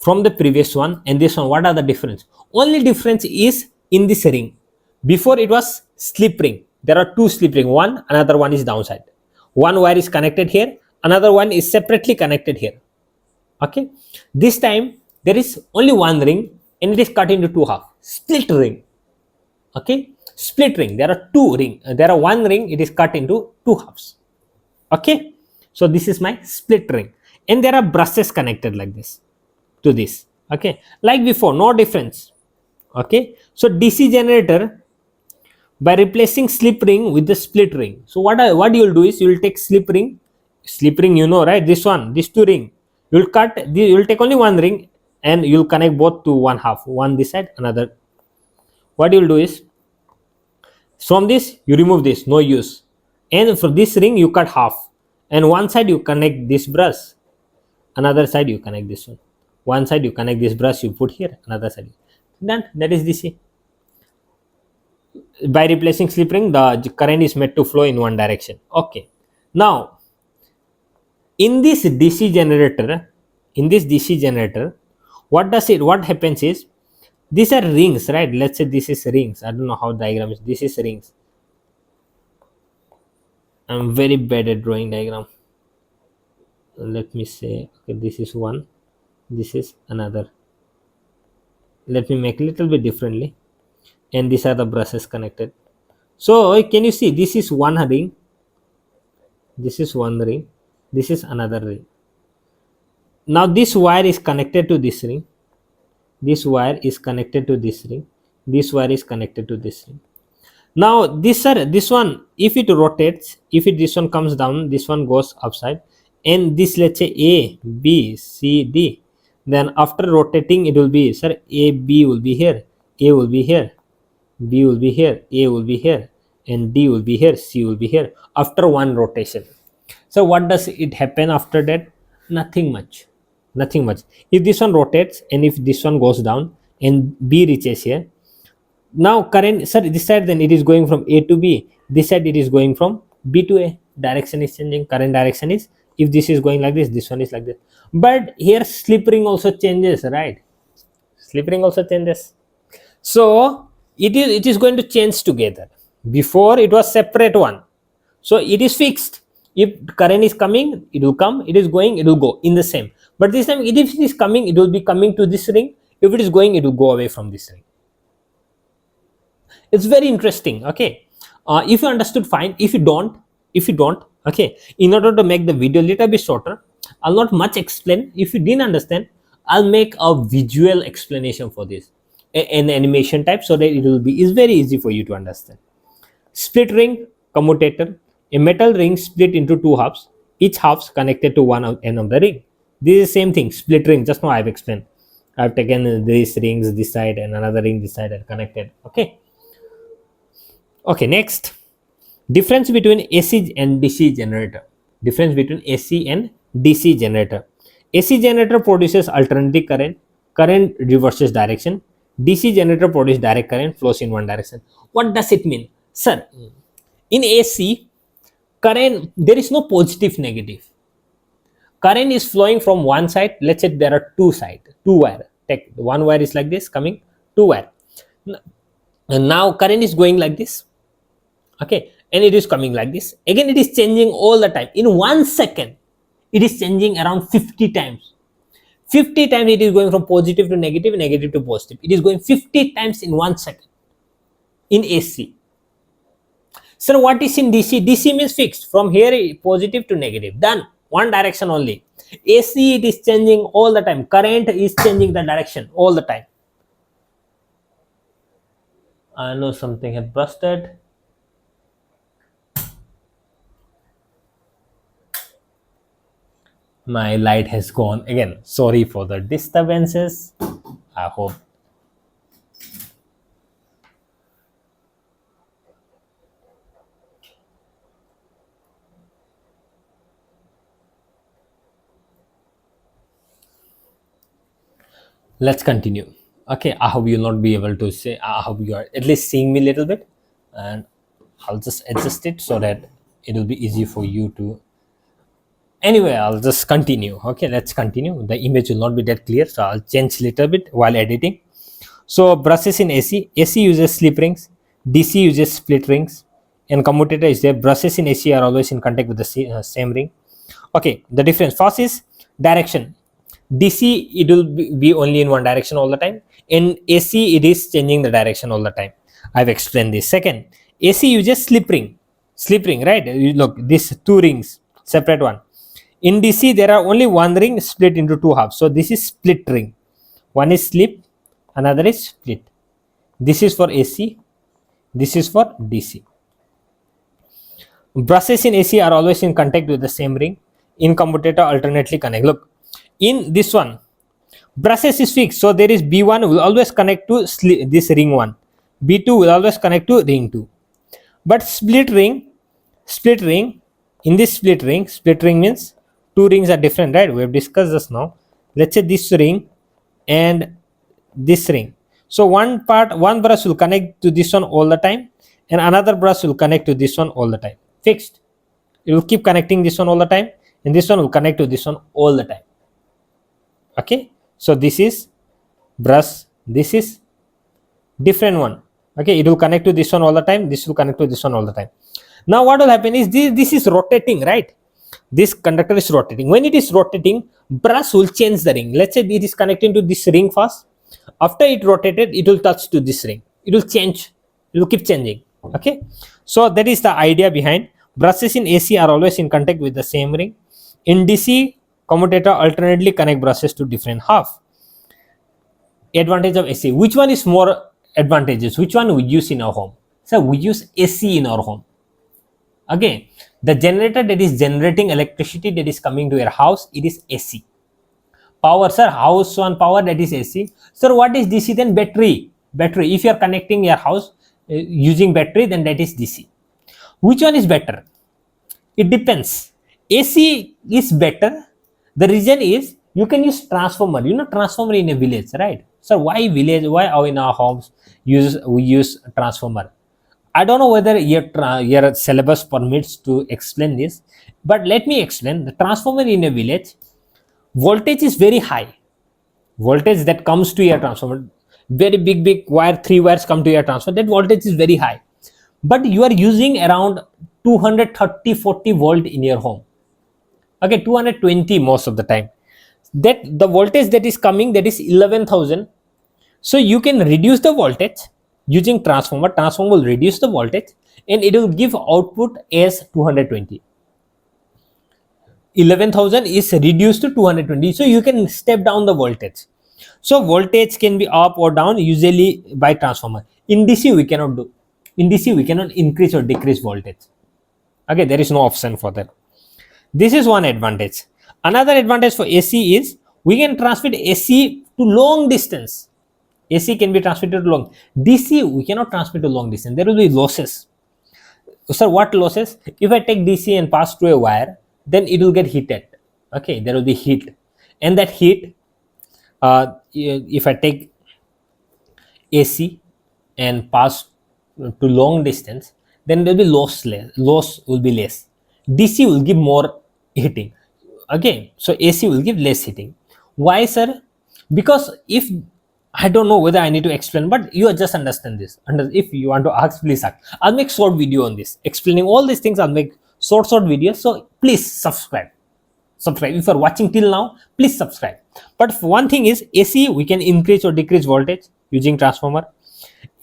from the previous one and this one. What are the difference? Only difference is in this ring. Before it was slip ring. There are two slip ring. One, another one is downside. One wire is connected here. Another one is separately connected here. Okay. This time there is only one ring and it is cut into two half. Split ring. Okay. Split ring. There are two ring. There are one ring. It is cut into two halves. Okay. So this is my split ring. And there are brushes connected like this to this. Okay. Like before, no difference. Okay. So DC generator, by replacing slip ring with the split ring. So what you will do is you will take slip ring, you know, right? This one, this two ring. You will you will take only one ring and you will connect both to one half. One this side, another. What you will do is, from this you remove this, no use. And for this ring you cut half. And one side you connect this brush. Another side you connect this one. One side you connect this brush, you put here. Another side. Done. That is DC. By replacing slip ring, the current is made to flow in one direction. Okay. Now, in this DC generator, what happens is, these are rings, right? Let's say this is rings. I don't know how diagram is. This is rings. I'm very bad at drawing diagram. Let me say, okay, this is one. This is another. Let me make a little bit differently. And these are the brushes connected. So can you see, this is one ring, this is one ring, this is another ring. Now this wire is connected to this ring, this wire is connected to this ring, this wire is connected to this ring. Now this one, if it rotates, this one comes down, this one goes upside, and this, let's say A, B, C, D, then after rotating it will be, sir, A, B will be here, A will be here, B will be here, A will be here, and D will be here, C will be here after one rotation. So what does it happen after that? Nothing much. Nothing much. If this one rotates and if this one goes down and B reaches here, now current, sir, this side then it is going from A to B. This side it is going from B to A. Direction is changing. Current direction is, if this is going like this one is like this. But here slip ring also changes, right? Slip ring also changes. So it is going to change together. Before it was separate one. So it is fixed. If current is coming, it will come. It is going, it will go in the same. But this time, if it is coming, it will be coming to this ring. If it is going, it will go away from this ring. It's very interesting. Okay, if you understood, fine. If you don't, okay, in order to make the video a little bit shorter, I'll not much explain. If you didn't understand, I'll make a visual explanation for this, an animation type, so that it will be, is very easy for you to understand. Split ring commutator, a metal ring split into two halves, each halves connected to one end of the ring. This is the same thing, split ring. Just now I've explained. I've taken these rings this side and another ring this side and connected. Okay, next, difference between AC and DC generator. Difference between AC and DC generator. AC generator produces alternating current. Current reverses direction. DC generator produces direct current, flows in one direction. What does it mean, sir? In AC, current, there is no positive negative. Current is flowing from one side. Let's say there are two sides, two wire. Take one wire is like this coming, two wire. And now current is going like this. Okay, and it is coming like this. Again, it is changing all the time. In 1 second, it is changing around 50 times. 50 times it is going from positive to negative, negative to positive. It is going 50 times in 1 second in AC. So what is in DC? DC means fixed. From here, positive to negative. Done. One direction only. AC, it is changing all the time. Current is changing the direction all the time. I know something had busted. My light has gone again. Sorry for the disturbances. I hope. Let's continue. Okay, I hope you'll not be able to say, I hope you are at least seeing me a little bit, and I'll just adjust it so that it will be easy for you to. Anyway, I'll just continue. Okay, let's continue. The image will not be that clear, so I'll change a little bit while editing. So brushes in AC. AC uses slip rings, DC uses split rings, and commutator is there. Brushes in AC are always in contact with the same ring. Okay, the difference first is direction. DC, it will be only in one direction all the time. In AC, it is changing the direction all the time. I've explained this. Second, AC uses slip ring, right? You look, these two rings, separate one. In DC, there are only one ring split into two halves. So this is split ring. One is slip, another is split. This is for AC, this is for DC. Brushes in AC are always in contact with the same ring. In commutator, alternately connect. Look, in this one, brushes is fixed. So there is B1 will always connect to this ring 1. B2 will always connect to ring 2. But split ring, in this split ring means two rings are different, right? We have discussed this now. Let's say this ring and this ring. So one brush will connect to this one all the time, and another brush will connect to this one all the time. Fixed. It will keep connecting this one all the time, and this one will connect to this one all the time. Okay, so this is brush, this is different one. Okay, it will connect to this one all the time, this will connect to this one all the time. Now what will happen is this is rotating, right? This conductor is rotating. When it is rotating, brush will change the ring. Let's say it is connecting to this ring first. After it rotated, it will touch to this ring. It will change. It will keep changing. Okay, so that is the idea behind. Brushes in AC are always in contact with the same ring. In DC, commutator alternately connect brushes to different half. Advantage of AC. Which one is more advantageous? Which one we use in our home? So we use AC in our home. Okay, the generator that is generating electricity that is coming to your house, it is AC. Power, sir, house one power, that is AC. Sir, what is DC then? Battery. If you are connecting your house using battery, then that is DC. Which one is better? It depends. AC is better. The reason is you can use transformer. You know transformer in a village, right? So why village? Why in our homes we use transformer? I don't know whether your syllabus permits to explain this, but let me explain. The transformer in a village, voltage is very high. Voltage that comes to your transformer, very big wire, 3 wires come to your transformer. That voltage is very high, but you are using around 230-40 volt in your home. Okay, 220 most of the time. That the voltage that is coming, that is 11,000. So you can reduce the voltage using transformer. Transformer will reduce the voltage and it will give output as 220. 11,000 is reduced to 220, so you can step down the voltage. So voltage can be up or down usually by transformer. In DC we cannot do. In DC we cannot increase or decrease voltage. Okay, there is no option for that. This is one advantage. Another advantage for AC is we can transmit AC to long distance. AC can be transmitted to long. DC we cannot transmit to long distance. There will be losses. Sir, what losses? If I take DC and pass through a wire, then it will get heated. Okay, there will be heat, and that heat, if I take AC and pass to long distance, then there will be loss will be less. DC will give more heating. Okay, so AC will give less heating. Why, sir? Because if I don't know whether I need to explain, but you just understand this. If you want to ask, please ask. I'll make short video on this, explaining all these things. I'll make short videos. So please subscribe. If you're watching till now, please subscribe. But one thing is, AC we can increase or decrease voltage using transformer.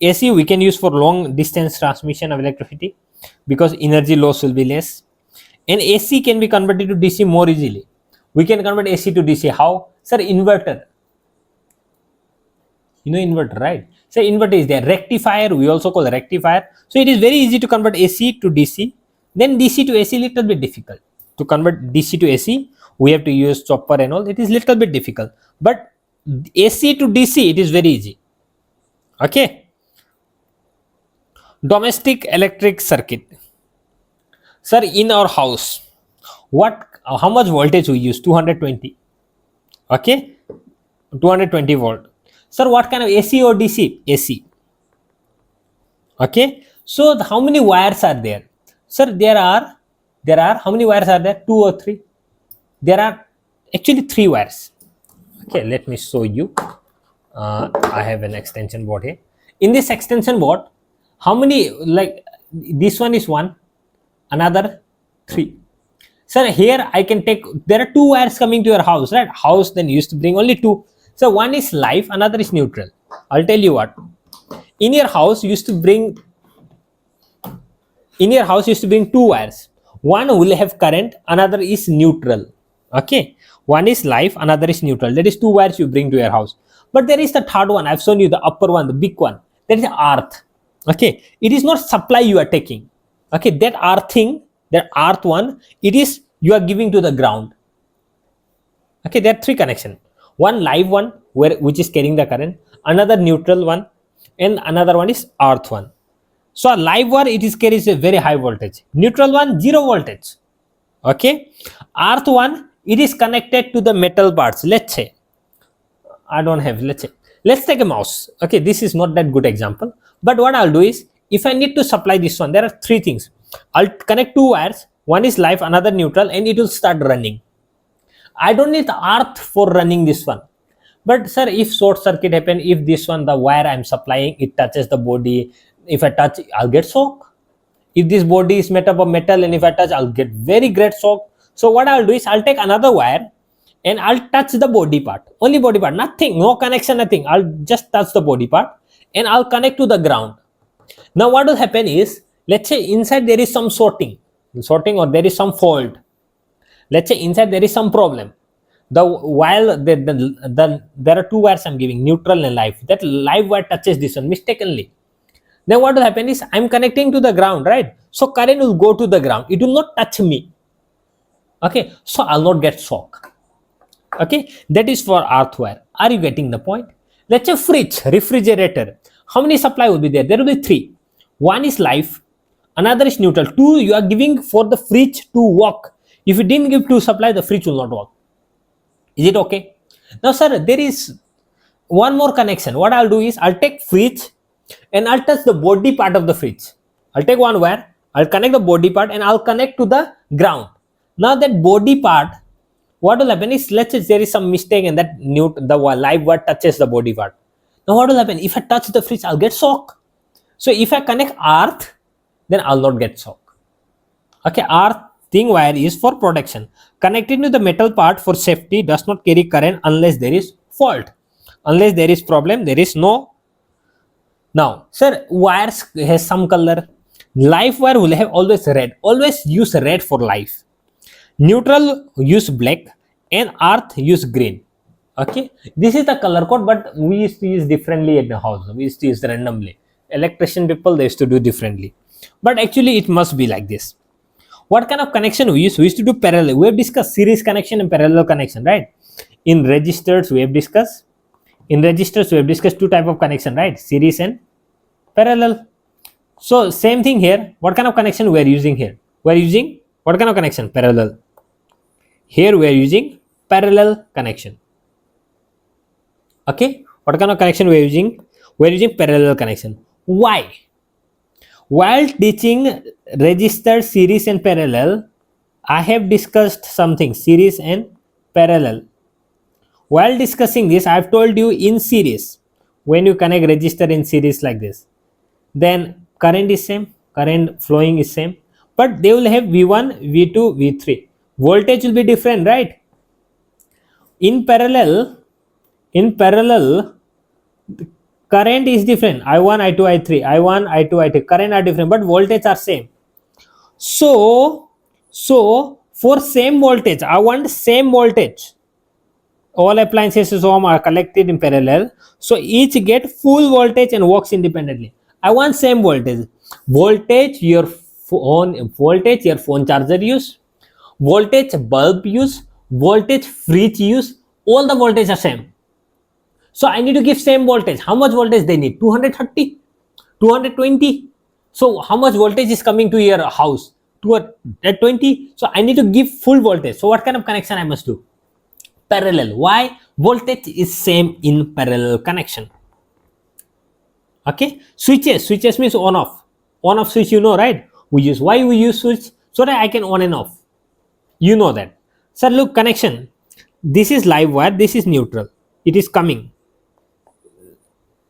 AC we can use for long distance transmission of electricity because energy loss will be less. And AC can be converted to DC more easily. We can convert AC to DC. How? Sir, inverter. You know inverter, right? So inverter is there. Rectifier, we also call rectifier. So it is very easy to convert AC to DC. Then DC to AC, little bit difficult. To convert DC to AC, we have to use chopper and all. It is little bit difficult. But AC to DC, it is very easy. Okay. Domestic electric circuit. Sir, in our house, how much voltage we use? 220. Okay, 220 volt. Sir, what kind of AC or DC? AC. Okay, so how many wires are there? Sir, there are how many wires are there? 2 or 3? There are actually 3 wires. Okay, let me show you. I have an extension board here. In this extension board, how many, like this one is 1, another 3. Sir, here I can take, there are 2 wires coming to your house, right? House then used to bring only 2. So one is live, another is neutral. I'll tell you what. In your house used to bring 2 wires. One will have current, another is neutral. Okay, one is live, another is neutral. That is 2 wires you bring to your house. But there is the third one. I've shown you the upper one, the big one. That is earth. Okay, it is not supply you are taking. Okay, that earth one, it is you are giving to the ground. Okay, there are 3 connections. One live one which is carrying the current, another neutral one, and another one is earth one. So a live one, it is carries a very high voltage. Neutral one, 0 voltage. Okay, earth one, it is connected to the metal parts. Let's say let's take a mouse. Okay, this is not that good example, but what I'll do is, if I need to supply this one, there are 3 things. I'll connect 2 wires, one is live, another neutral, and it will start running. I don't need the earth for running this one. But sir, if short circuit happen, if this one, the wire I'm supplying, it touches the body, if I touch, I'll get shock. If this body is made up of metal and if I touch, I'll get very great shock. So what I'll do is, I'll take another wire and I'll touch the body part, only body part, nothing, no connection, nothing. I'll just touch the body part and I'll connect to the ground. Now what will happen is, let's say inside there is some sorting or there is some fault. Let's say inside there is some problem. While there are 2 wires I'm giving, neutral and live. That live wire touches this one mistakenly. Then what will happen is, I'm connecting to the ground, right? So current will go to the ground. It will not touch me. Okay, so I'll not get shock. Okay, that is for earth wire. Are you getting the point? Let's say refrigerator. How many supply will be there? There will be 3. One is live, Another is neutral. 2, you are giving for the fridge to work. If you didn't give 2 supply, the fridge will not work. Is it okay? Now, sir, there is one more connection. What I'll do is I'll take fridge and I'll touch the body part of the fridge. I'll take one wire, I'll connect the body part and I'll connect to the ground. Now that body part, what will happen is, let's say there is some mistake and that the live wire touches the body part. Now what will happen? If I touch the fridge, I'll get shock. So if I connect earth, then I'll not get shock. Okay, earthing wire is for protection. Connected to the metal part for safety, does not carry current unless there is fault. Unless there is problem, there is no. Now, sir, wires has some color. Live wire will have always red. Always use red for live. Neutral use black and earth use green. Okay, this is the color code, but we used to use differently at the house. We used to use randomly. Electrician people, they used to do differently, but actually it must be like this. What kind of connection we use? We used to do parallel. We have discussed series connection and parallel connection, right? In registers we have discussed. In registers we have discussed 2 type of connection, right? Series and parallel. So same thing here. What kind of connection we are using here? We are using what kind of connection? Parallel. Here we are using parallel connection. Okay, what kind of connection we are using? We are using parallel connection. Why? While teaching register, series and parallel, I have discussed something, series and parallel. While discussing this, I have told you in series, when you connect register in series like this, then current is same, current flowing is same, but they will have V1, V2, V3. Voltage will be different, right? In parallel, current is different. I1, I2, I3, I1, I2, I3. Current are different, but voltage are same. So for same voltage, I want same voltage. All appliances at home are collected in parallel, so each get full voltage and works independently. I want same voltage. Voltage your phone charger use, voltage bulb use, voltage fridge use, all the voltage are same. So I need to give same voltage. How much voltage they need? 230, 220. So how much voltage is coming to your house? 220. So I need to give full voltage. So what kind of connection I must do? Parallel. Why? Voltage is same in parallel connection. Okay. Switches means on off switch, you know, right? Why we use switch? So that I can on and off. You know that. Sir, look, connection. This is live wire, this is neutral. It is coming.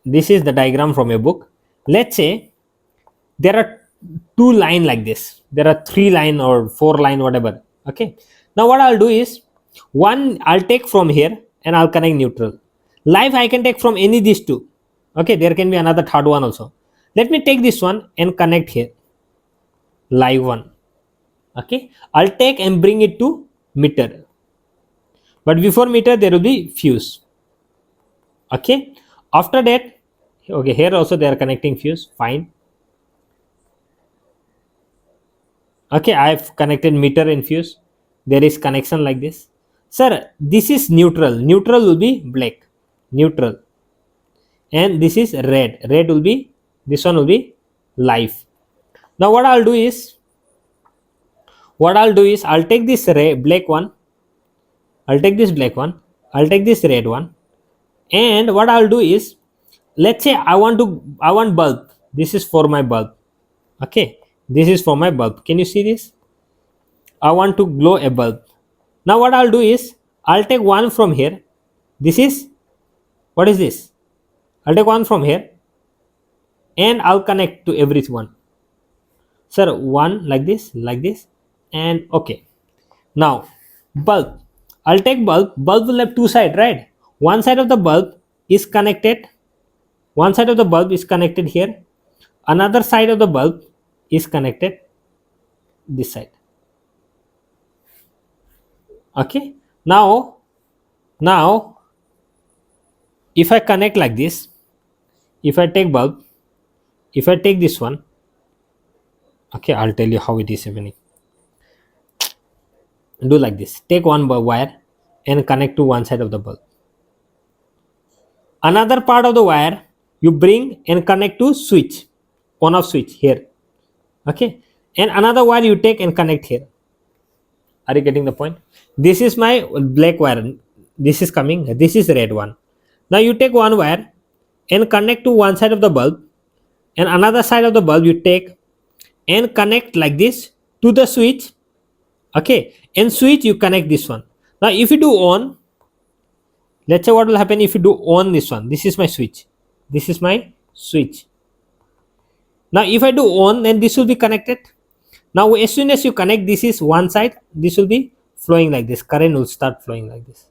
This is the diagram from a book. Let's say there are 2 line like this. There are 3 line or 4 line, whatever. Okay. Now what I'll do is, one I'll take from here and I'll connect neutral. Live I can take from any these 2. Okay, there can be another third one also. Let me take this one and connect here. Live one. Okay, I'll take and bring it to meter. But before meter there will be fuse. Okay, after that, okay, here also they are connecting fuse. Fine. Okay, I have connected meter and fuse. There is connection like this. Sir, this is neutral. Neutral will be black. Neutral. And this is red. Red will be, this one will be live. Now what I'll do is I'll take this black one. I'll take this black one. I'll take this red one. And what I'll do is, let's say I want bulb. This is for my bulb. Okay. This is for my bulb. Can you see this? I want to glow a bulb. Now what I'll do is, I'll take one from here. This is, what is this? I'll take one from here and I'll connect to everyone. Sir, one like this, and okay. Now bulb, I'll take bulb. Bulb will have 2 sides, right? One side of the bulb is connected. One side of the bulb is connected here. Another side of the bulb is connected this side. Okay. Now if I connect like this, if I take bulb, if I take this one, okay, I'll tell you how it is happening. Do like this. Take one wire and connect to one side of the bulb. Another part of the wire you bring and connect to switch, on off switch here. Okay, and another wire you take and connect here. Are you getting the point? This is my black wire, this is coming, this is red one. Now you take one wire and connect to one side of the bulb, and another side of the bulb you take and connect like this to the switch. Okay, and switch you connect this one. Now if you do on, let's say what will happen if you do on this one. This is my switch, this is my switch. Now if I do on, then this will be connected. Now as soon as you connect, this is one side, this will be flowing like this, current will start flowing like this.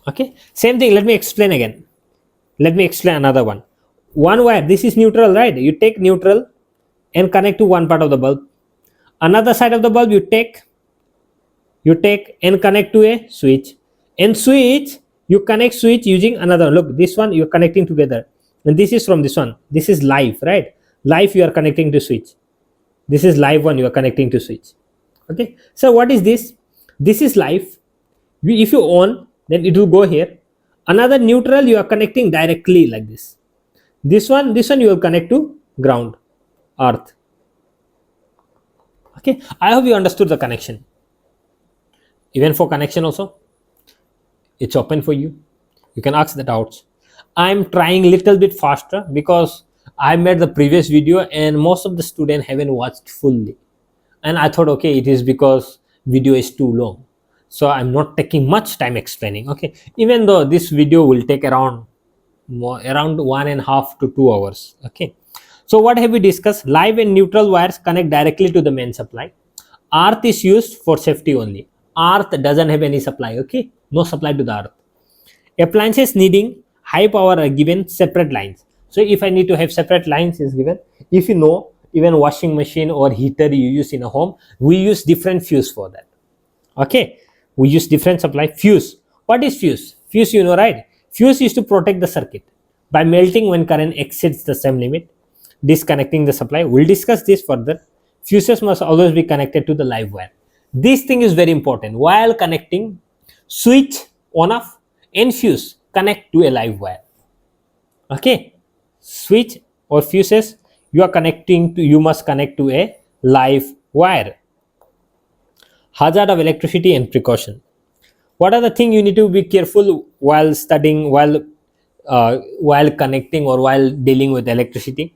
Okay, same thing, let me explain again. Let me explain another one. One wire, this is neutral, right? You take neutral and connect to one part of the bulb. Another side of the bulb you take and connect to a switch, and switch you connect switch using another, look, this one you're connecting together, and this is from this one, this is live, right? Live you are connecting to switch, this is live one you are connecting to switch. Okay, so what is this? This is live. If you on, then it will go here. Another neutral you are connecting directly like this. This one you will connect to ground, earth. Okay, I hope you understood the connection. Even for connection also, it's open for you, you can ask the doubts. I'm trying little bit faster because I made the previous video and most of the students haven't watched fully, and I thought, okay, it is because video is too long, so I'm not taking much time explaining. Okay, even though this video will take around 1.5 to 2 hours. Okay, so what have we discussed? Live and neutral wires connect directly to the main supply. Earth is used for safety only. Earth doesn't have any supply. Okay, no supply to the earth. Appliances needing high power are given separate lines. So if I need to have separate lines is given. If you know, even washing machine or heater you use in a home, we use different fuse for that. Okay, we use different supply. Fuse, what is fuse? Fuse, you know, right? Fuse is to protect the circuit by melting when current exceeds the same limit, disconnecting the supply. We'll discuss this further. Fuses must always be connected to the live wire. This thing is very important. While connecting, switch on off and fuse connect to a live wire. Okay, switch or fuses you are connecting to, you must connect to a live wire. Hazard of electricity and precaution. What are the things you need to be careful while studying, while connecting or while dealing with electricity?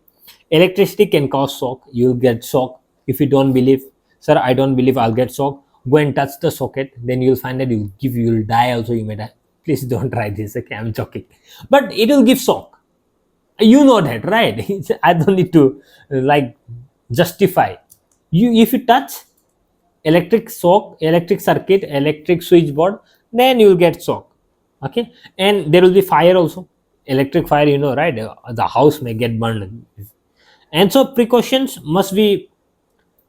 Electricity can cause shock. You'll get shock. If you don't believe, sir, I don't believe I'll get shock, go and touch the socket, then you'll find that you'll die also, you may die. Please don't try this. Okay, I'm joking, but it will give shock, you know that, right? I don't need to like justify. You, if you touch electric shock, electric circuit, electric switchboard, then you will get shock. Okay, and there will be fire also, electric fire, you know, right? The house may get burned, and so precautions must be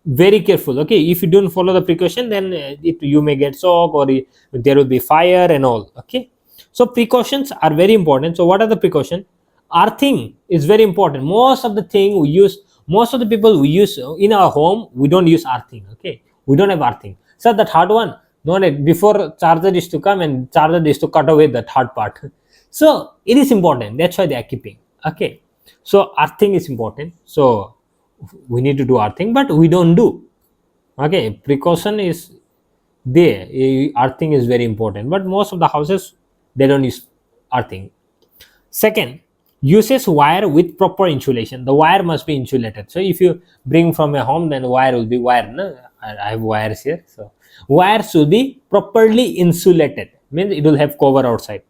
very careful. Okay, if you don't follow the precaution, then you may get shock, or there will be fire and all. Okay, so precautions are very important. So what are the precautions? Earthing is very important. Most of the thing we use, most of the people we use in our home, we don't use earthing. Okay, we don't have earthing. So that hard one, no need. Before charger is to come and charger is to cut away that hard part. So it is important, that's why they are keeping. Okay, so earthing is important, so we need to do earthing, but we don't do. Okay, precaution is there. Earthing is very important, but most of the houses they don't use earthing. Second, uses wire with proper insulation. The wire must be insulated. So if you bring from a home, then wire will be wire. No? I have wires here, so wires will be properly insulated, means it will have cover outside.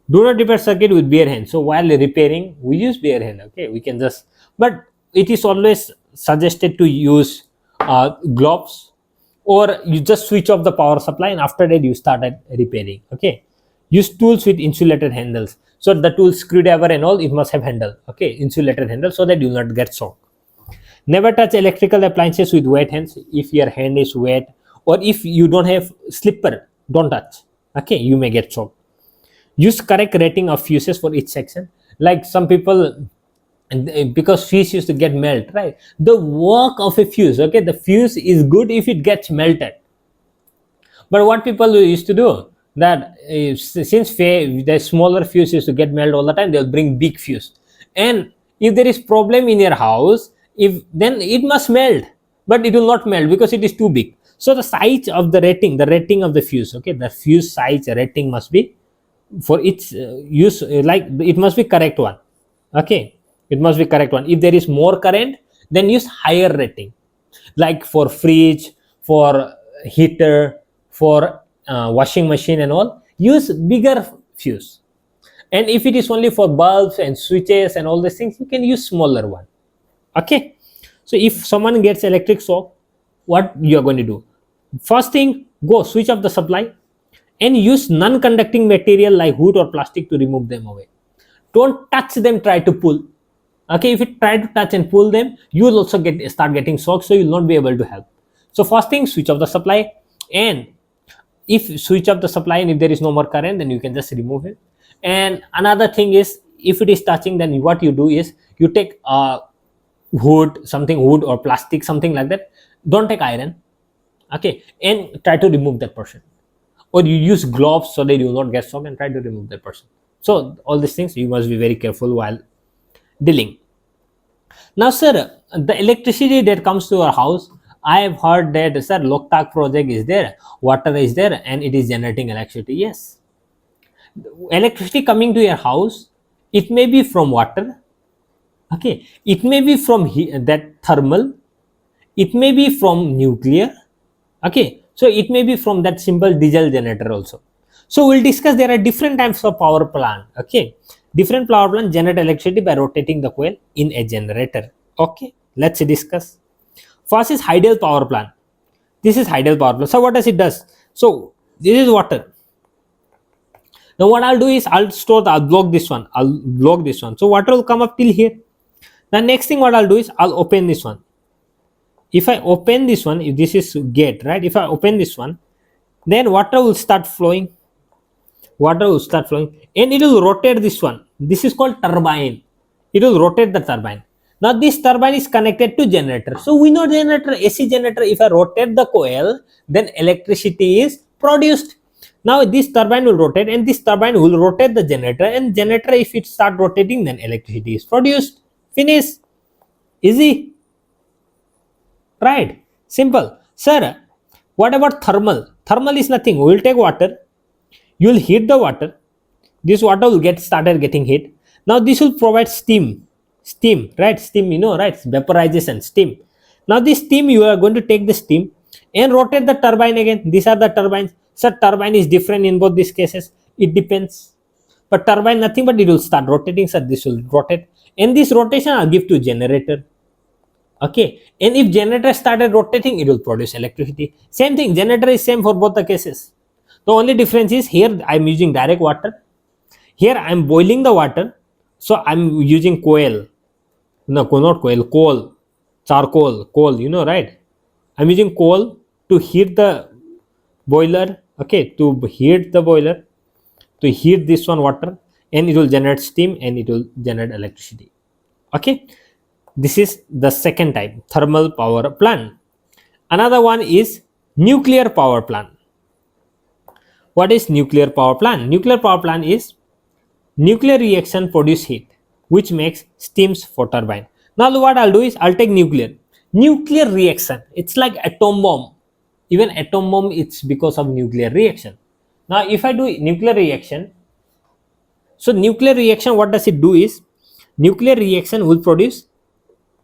Do not repair circuit with bare hand. So while repairing, we use bare hand. Okay, we can just, but it is always suggested to use gloves, or you just switch off the power supply and after that you started repairing. Okay, use tools with insulated handles. So the tool, screwdriver and all, it must have handle. Okay, insulated handle, so that you will not get shock. Never touch electrical appliances with wet hands. If your hand is wet, or if you don't have slipper, don't touch. Okay, you may get shock. Use correct rating of fuses for each section. Like some people, because fuse used to get melt, right? The work of a fuse, okay, the fuse is good if it gets melted. But what people used to do, that since the smaller fuse used to get melt all the time, they'll bring big fuse, and If there is problem in your house, if then it must melt, but it will not melt because it is too big. So the size of the rating of the fuse, okay, the fuse size rating must be for its use, like it must be correct one. Okay, it must be correct one. If there is more current, then use higher rating, like for fridge, for heater, for washing machine and all, use bigger fuse. And if it is only for bulbs and switches and all these things, you can use smaller one. Okay, so if someone gets electric shock, what you are going to do? First thing, go switch off the supply and use non-conducting material like wood or plastic to remove them away. Don't touch them, try to pull. Okay, if you try to touch and pull them, you will also start getting shock, so you will not be able to help. So first thing, switch off the supply, and if switch off the supply and if there is no more current, then you can just remove it. And another thing is, if it is touching, then what you do is you take wood or plastic, something like that. Don't take iron. Okay, and try to remove that person, or you use gloves so that you will not get shock, and try to remove that person. So all these things you must be very careful while dealing. Now sir, the electricity that comes to our house, I have heard that sir, Loktak project is there, water is there, and it is generating electricity. Yes, electricity coming to your house, it may be from water, okay, it may be from that thermal, it may be from nuclear, okay, so it may be from that simple diesel generator also. So we'll discuss, there are different types of power plant. Okay, different power plant generate electricity by rotating the coil in a generator. Okay, let's discuss. First is hydel power plant. This is hydel power plant. So what does it does? So this is water. Now what I'll do is I'll block this one. I'll block this one. So water will come up till here. The next thing what I'll do is I'll open this one. If I open this one, if this is gate, right? If I open this one, then water will start flowing. Water will start flowing, and it will rotate this one. This is called turbine. It will rotate the turbine. Now this turbine is connected to generator. So we know generator, AC generator, if I rotate the coil, then electricity is produced. Now this turbine will rotate, and this turbine will rotate the generator, and generator, if it start rotating, then electricity is produced. Finish. Easy. Right? Simple. Sir, what about thermal? Thermal is nothing. We will take water. You will heat the water. This water will started getting heat. Now this will provide steam. Steam, right? Steam, you know, right? Vaporization, steam. Now this steam, you are going to take the steam and rotate the turbine again. These are the turbines. Sir, turbine is different in both these cases. It depends. But turbine, nothing but it will start rotating. Sir, this will rotate. And this rotation I'll give to generator. Okay. And if generator started rotating, it will produce electricity. Same thing. Generator is same for both the cases. The only difference is here I am using direct water. Here I am boiling the water. So I am using coal. No, not coal, coal. Charcoal, coal, you know, right? I am using coal to heat the boiler. Okay, to heat the boiler, to heat this one water, and it will generate steam and it will generate electricity. Okay, this is the second type, thermal power plant. Another one is nuclear power plant. What is nuclear power plant? Nuclear power plant is nuclear reaction produce heat, which makes steams for turbine. Now what I'll do is I'll take nuclear reaction. It's like atom bomb. Even atom bomb, it's because of nuclear reaction. Now if I do nuclear reaction, so nuclear reaction, what does it do is nuclear reaction will produce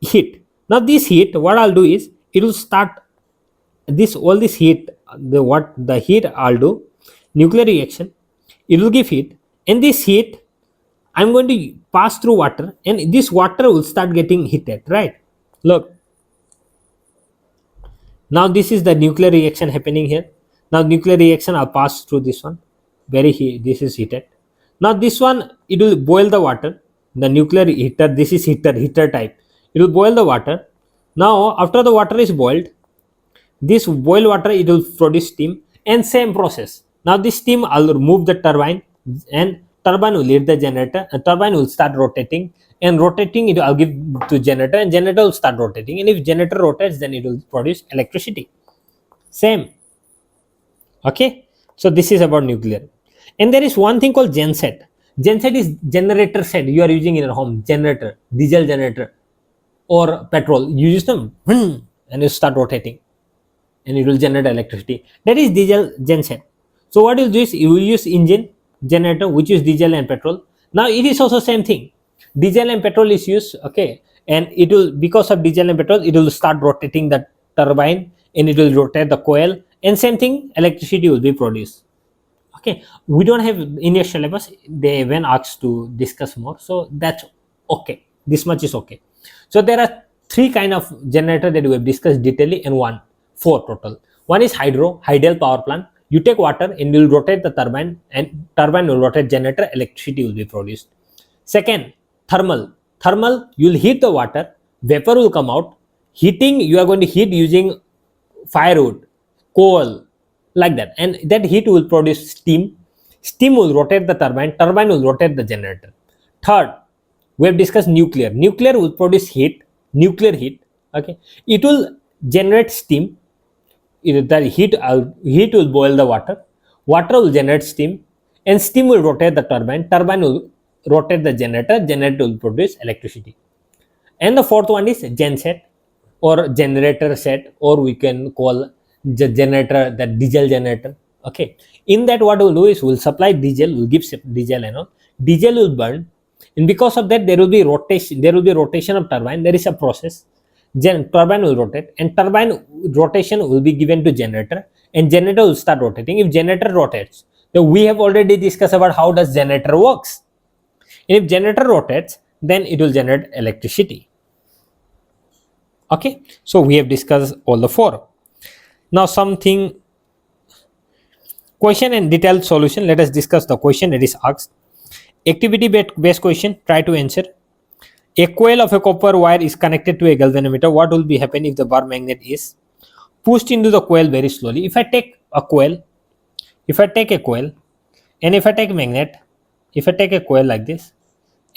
heat. Now this heat, what I'll do is it will start all this heat, the heat I'll do nuclear reaction, it will give heat, and this heat I'm going to pass through water, and this water will start getting heated, right? Look, now this is the nuclear reaction happening here. Now nuclear reaction I'll pass through this one, this is heated. Now this one, it will boil the water. The nuclear heater, this is heater type, it will boil the water. Now after the water is boiled, this boiled water, it will produce steam, and same process. Now this steam, I'll remove the turbine, and turbine will lead the generator, and turbine will start rotating, and rotating it I'll give to generator, and generator will start rotating, and if generator rotates, then it will produce electricity. Same. Okay, so this is about nuclear. And there is one thing called genset. Genset is generator set you are using in your home, generator, diesel generator or petrol. You use them and you start rotating and it will generate electricity. That is diesel genset. So what you'll do is you will use engine generator which is diesel and petrol. Now it is also same thing, diesel and petrol is used, okay, and it will, because of diesel and petrol, it will start rotating the turbine and it will rotate the coil, and same thing electricity will be produced. Okay, we don't have in your syllabus, they when asked to discuss more, so that's okay, this much is okay. So there are three kind of generator that we have discussed detailedly, and four total. One is hydel power plant. You take water and you will rotate the turbine, and turbine will rotate generator, electricity will be produced. Second, thermal, you will heat the water, vapor will come out. Heating, you are going to heat using firewood, coal, like that, and that heat will produce steam will rotate the turbine will rotate the generator. Third, we have discussed nuclear will produce nuclear heat, okay, it will generate steam. The heat will boil the water will generate steam, and steam will rotate the turbine will rotate the generator will produce electricity. And the fourth one is genset or generator set, or we can call the generator, that diesel generator. Okay, in that what we'll do is we'll supply diesel, we'll give diesel and all. Diesel will burn, and because of that there will be rotation of turbine. There is a process. Turbine will rotate, and turbine rotation will be given to generator, and generator will start rotating. If generator rotates, then we have already discussed about how does generator works. And if generator rotates, then it will generate electricity. Okay, so we have discussed all the four. Now something question and detailed solution. Let us discuss the question that is asked. Activity based question, try to answer. A coil of a copper wire is connected to a galvanometer. What will be happen if the bar magnet is pushed into the coil very slowly? If I take a coil, and if I take magnet, if I take a coil like this,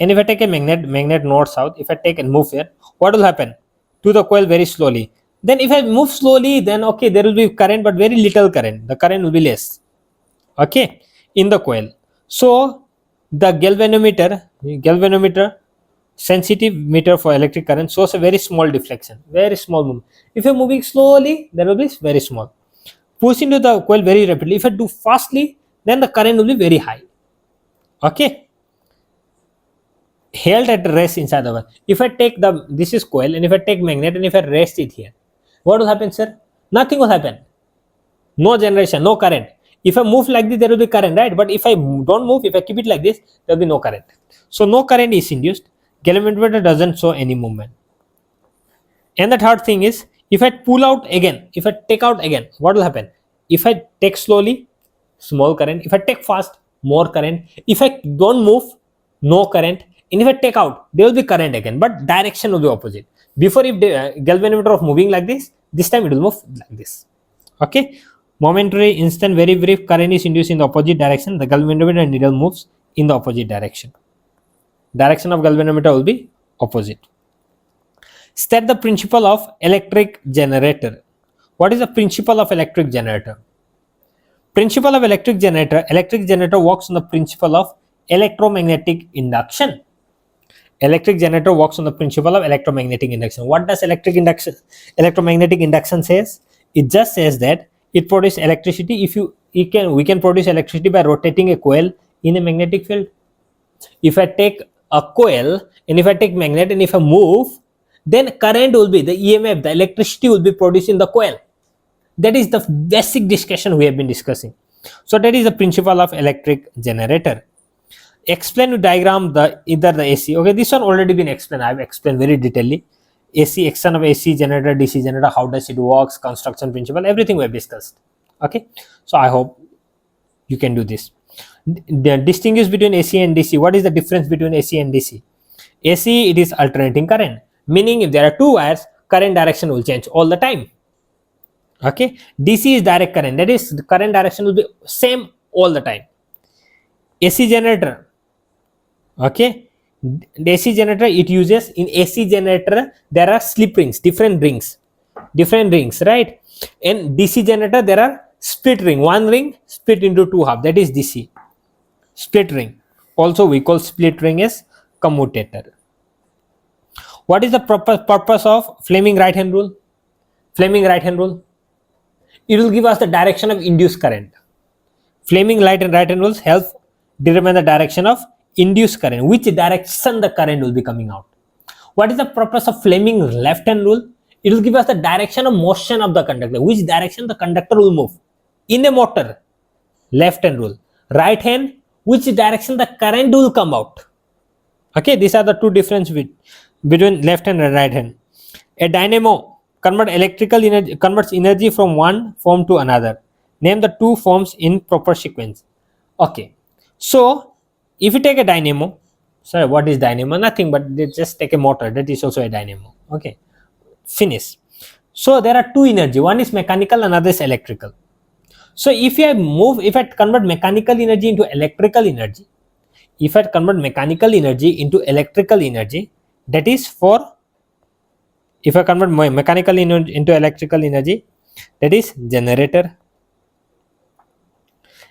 and if I take a magnet north south, if I take and move here, what will happen to the coil very slowly? Then if I move slowly, then okay, there will be current, but very little current. The current will be less, okay, in the coil. So the galvanometer sensitive meter for electric current shows a very small deflection, very small movement. If you're moving slowly, there will be very small. Push into the coil very rapidly. If I do fastly, then the current will be very high. Okay, held at rest inside the wire. If I take this is coil, and if I take magnet and if I rest it here, what will happen, sir? Nothing will happen. No generation, no current. If I move like this, there will be current, right? But if I don't move, if I keep it like this, there will be no current. So no current is induced. Galvanometer doesn't show any movement. And the third thing is, if I pull out again, if I take out again, what will happen? If I take slowly, small current. If I take fast, more current. If I don't move, no current. And if I take out, there will be current again, but direction will be opposite. Before, if the galvanometer of moving like this time it will move like this. Okay, momentary, instant, very brief current is induced in the opposite direction. The galvanometer needle moves in the opposite direction. Direction of galvanometer will be opposite. State the principle of electric generator. What is the principle of electric generator? Principle of electric generator works on the principle of electromagnetic induction. Electric generator works on the principle of electromagnetic induction. What does electromagnetic induction says? It just says that it produces electricity. We can produce electricity by rotating a coil in a magnetic field. If I take a coil and if I take magnet and if I move, then current will be the EMF, the electricity will be produced in the coil. That is the basic discussion we have been discussing. So that is the principle of electric generator. Explain to diagram either the AC. Okay, this one already been explained. I have explained very detailedly. AC, extent of AC generator, DC generator, how does it works, construction principle, everything we have discussed. Okay, so I hope you can do this. Distinguish between AC and DC. What is the difference between AC and DC? AC, it is alternating current, meaning if there are two wires, current direction will change all the time. Okay, DC is direct current, that is the current direction will be same all the time. AC generator, okay, the AC generator, it uses, in AC generator there are slip rings, different rings, right? In DC generator there are split ring, one ring split into two half, that is DC split ring. Also we call split ring as commutator. What is the purpose of Fleming right hand rule? Fleming right hand rule, it will give us the direction of induced current. Fleming right hand rules help determine the direction of induced current, which direction the current will be coming out. What is the purpose of Fleming left hand rule? It will give us the direction of motion of the conductor, which direction the conductor will move. In a motor, left hand rule. Right hand, which direction the current will come out. Okay, these are the two differences between left hand and right hand. A dynamo converts energy from one form to another. Name the two forms in proper sequence. Okay, so if you take a dynamo, sorry, what is dynamo? Nothing but they just take a motor, that is also a dynamo. Okay, finish. So there are two energy, one is mechanical, another is electrical. So if I convert mechanical energy into electrical energy, if I convert mechanical energy into electrical energy, that is for, if I convert my mechanical energy into electrical energy, that is generator.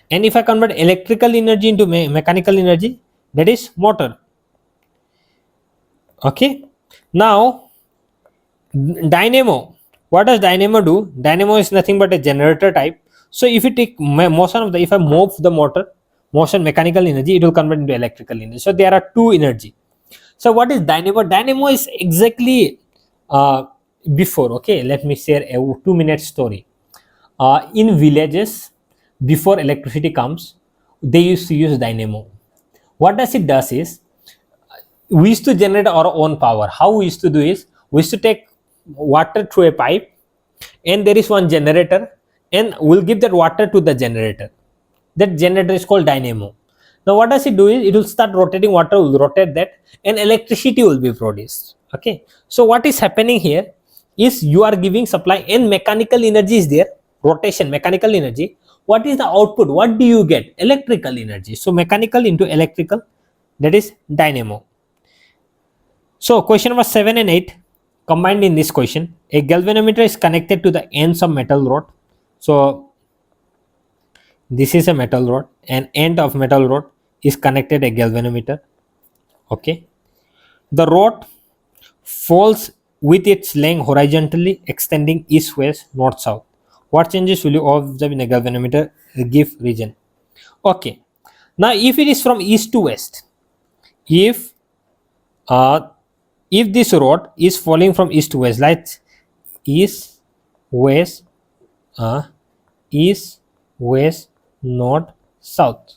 And if I convert electrical energy into mechanical energy, that is motor. Okay, now dynamo, what does dynamo do? Dynamo is nothing but a generator type. So if you take motion of the, if I move the motor, motion mechanical energy, it will convert into electrical energy. So there are two energy. So what is dynamo? Dynamo is exactly before. Okay, let me share a 2-minute story. In villages, before electricity comes, they used to use dynamo. What does it does is, we used to generate our own power. How we used to do is, we used to take water through a pipe, and there is one generator, and we'll give that water to the generator. That generator is called dynamo. Now what does it do is, it will start rotating, water will rotate that, and electricity will be produced. Okay, so what is happening here is, you are giving supply and mechanical energy is there, rotation, mechanical energy. What is the output? What do you get? Electrical energy. So mechanical into electrical, that is dynamo. So question number 7 and 8 combined in this question. A galvanometer is connected to the ends of metal rod. So this is a metal rod, and end of metal rod is connected a galvanometer. Okay, the rod falls with its length horizontally extending east west north south. What changes will you observe in a galvanometer? Give region. Okay, now if it is from east to west, if this rod is falling from east to west, like east west east west north south.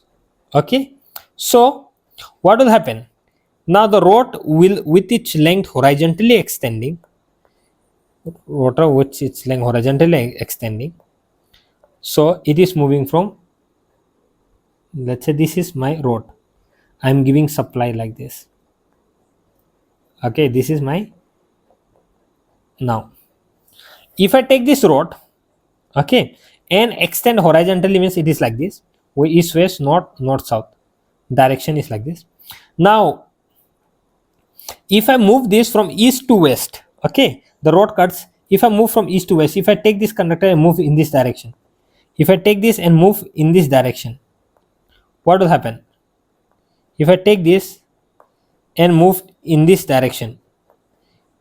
Okay, so what will happen? Now the rod will, with its length horizontally extending, rotor with its length horizontally extending, so it is moving from, let's say this is my rod, I am giving supply like this. Okay, this is my, now if I take this rod, okay, and extend horizontally, means it is like this, east west north south, direction is like this. Now if I move this from east to west, okay, the rod cuts, if I move from east to west, if I take this conductor and move in this direction, if I take this and move in this direction, what will happen? If I take this and move in this direction,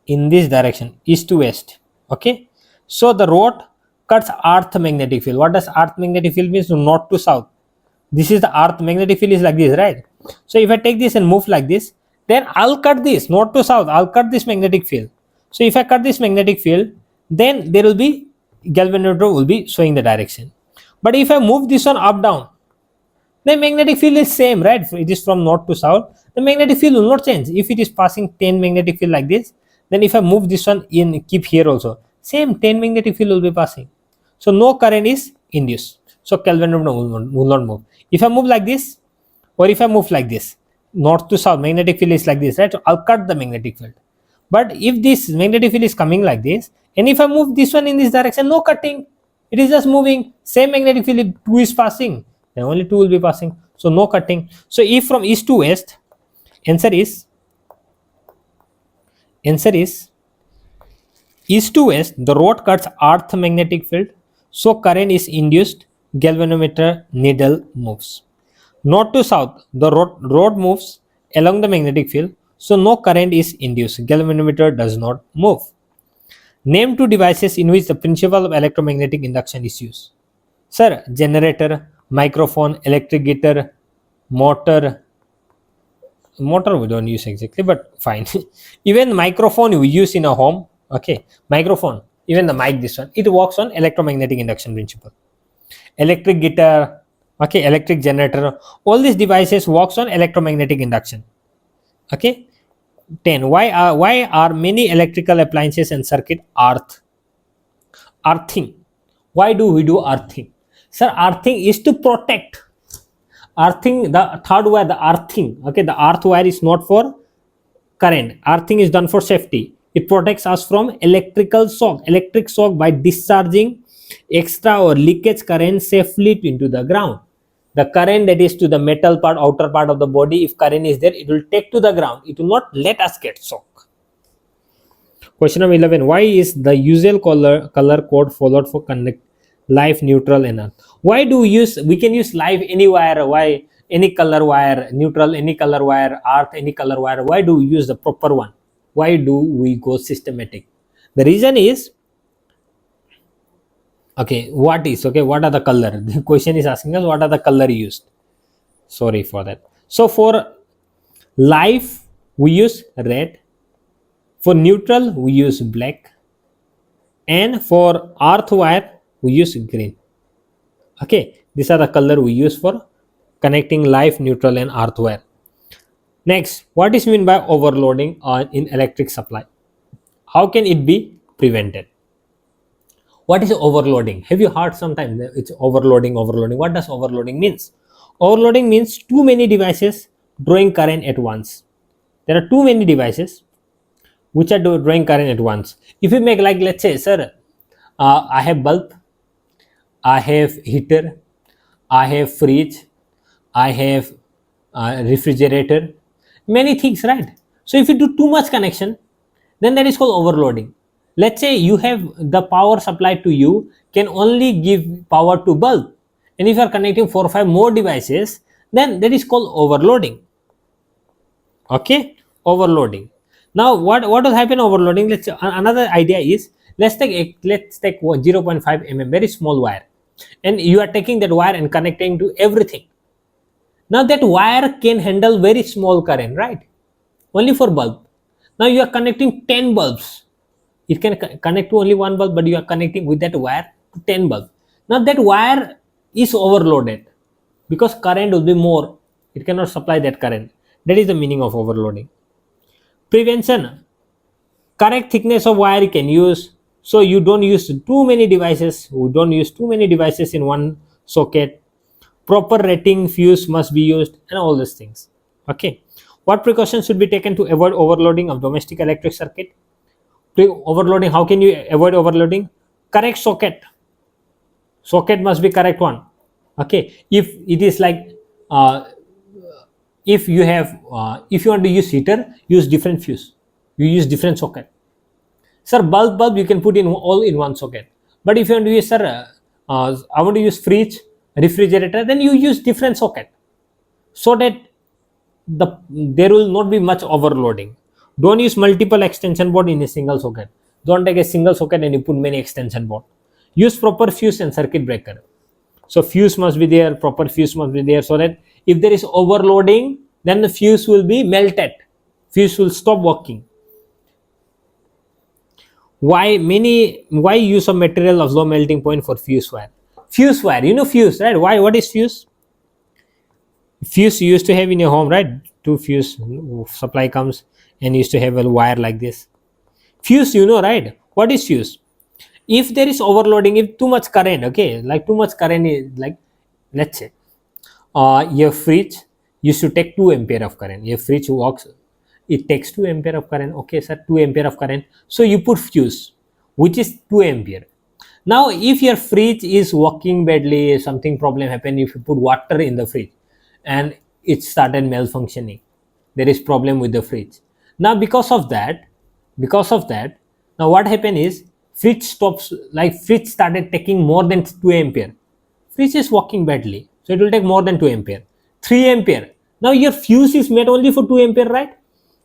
east to west, okay, so the rod cuts earth magnetic field. What does earth magnetic field means? North to south. This is the earth magnetic field is like this, right? So if I take this and move like this, then I'll cut this north to south, I'll cut this magnetic field. So if I cut this magnetic field, then there will be, galvanometer will be showing the direction. But if I move this one up down, the magnetic field is same, right? It is from north to south, the magnetic field will not change. If it is passing 10 magnetic field like this, then if I move this one in, keep here also, same 10 magnetic field will be passing. So no current is induced, so galvanometer will not move. If I move like this, or if I move like this, north to south, magnetic field is like this, right? So I'll cut the magnetic field. But if this magnetic field is coming like this, and if I move this one in this direction, no cutting, it is just moving, same magnetic field, if 2 is passing, then only 2 will be passing, so no cutting. So if from east to west, answer is east to west, the rod cuts earth magnetic field, so current is induced, galvanometer needle moves. North to south, the rod moves along the magnetic field, so no current is induced. Galvanometer does not move. Name two devices in which the principle of electromagnetic induction is used. Sir, generator, microphone, electric guitar, motor. Motor we don't use exactly, but fine. Even microphone we use in a home. Okay, microphone. Even the mic, this one, it works on electromagnetic induction principle. Electric guitar, okay, electric generator, all these devices works on electromagnetic induction. Okay. 10. Why are many electrical appliances and circuit earthing? Why do we do earthing? Sir, earthing is to protect. Earthing, the third wire, the earthing, okay, the earth wire is not for current. Earthing is done for safety. It protects us from electric shock by discharging extra or leakage current safely into the ground. The current that is to the metal part, outer part of the body, if current is there, it will take to the ground. It will not let us get shock. Question number 11. Why is the usual color code followed for connect live, neutral, and earth? Why do we can use live any wire? Why any color wire, neutral any color wire, earth any color wire? Why do we use the proper one? Why do we go systematic? The reason is, okay, what are the color? The question is asking us what are the color used. Sorry for that. So for live we use red, for neutral we use black, and for earth wire we use green. Okay, these are the color we use for connecting live, neutral, and earth wire. Next, what is meant by overloading in electric supply? How can it be prevented? What is overloading? Have you heard sometimes it's overloading? What does overloading means? Overloading means too many devices drawing current at once. There are too many devices which are drawing current at once. If you make, like, let's say, sir, I have bulb, I have heater, I have fridge, I have refrigerator, many things, right? So if you do too much connection, then that is called overloading. Let's say you have the power supplied to you can only give power to bulb, and if you are connecting 4 or 5 more devices, then that is called overloading. Okay, overloading. Now what will happen overloading? Let's say another idea is, let's take 0.5 mm, very small wire, and you are taking that wire and connecting to everything. Now that wire can handle very small current, right? Only for bulb. Now you are connecting 10 bulbs. It can connect to only one bulb, but you are connecting with that wire to 10 bulbs. Now that wire is overloaded because current will be more. It cannot supply that current. That is the meaning of overloading. Prevention. Correct thickness of wire you can use. So you don't use too many devices. You don't use too many devices in one socket. Proper rating fuse must be used, and all these things. Okay. What precautions should be taken to avoid overloading of domestic electric circuit? Overloading, how can you avoid overloading? Correct socket. Socket must be correct one. Okay. If it is like, if you want to use heater, use different fuse, you use different socket. Sir, bulb you can put in all in one socket. But if you want to use, sir, I want to use fridge, refrigerator, then you use different socket, so that there will not be much overloading. Don't use multiple extension board in a single socket. Don't take a single socket and you put many extension board. Use proper fuse and circuit breaker. So fuse must be there, proper fuse must be there, so that if there is overloading, then the fuse will be melted. Fuse will stop working. Why use of material of low melting point for fuse wire? Fuse wire, you know fuse, right? What is fuse? Fuse you used to have in your home, right? Two fuse supply comes and used to have a wire like this. Fuse, you know, right? What is fuse? If there is overloading, if too much current, okay, like too much current is like, let's say, your fridge used to take 2 ampere of current. Your fridge works, it takes 2 ampere of current. Okay, sir, 2 ampere of current. So you put fuse, which is 2 ampere. Now, if your fridge is working badly, something problem happen, if you put water in the fridge and it started malfunctioning, there is problem with the fridge. Now, because of that, now what happened is, fridge stops, like fridge started taking more than 2 ampere. Fridge is working badly, so it will take more than 2 ampere. 3 ampere. Now your fuse is made only for 2 ampere, right?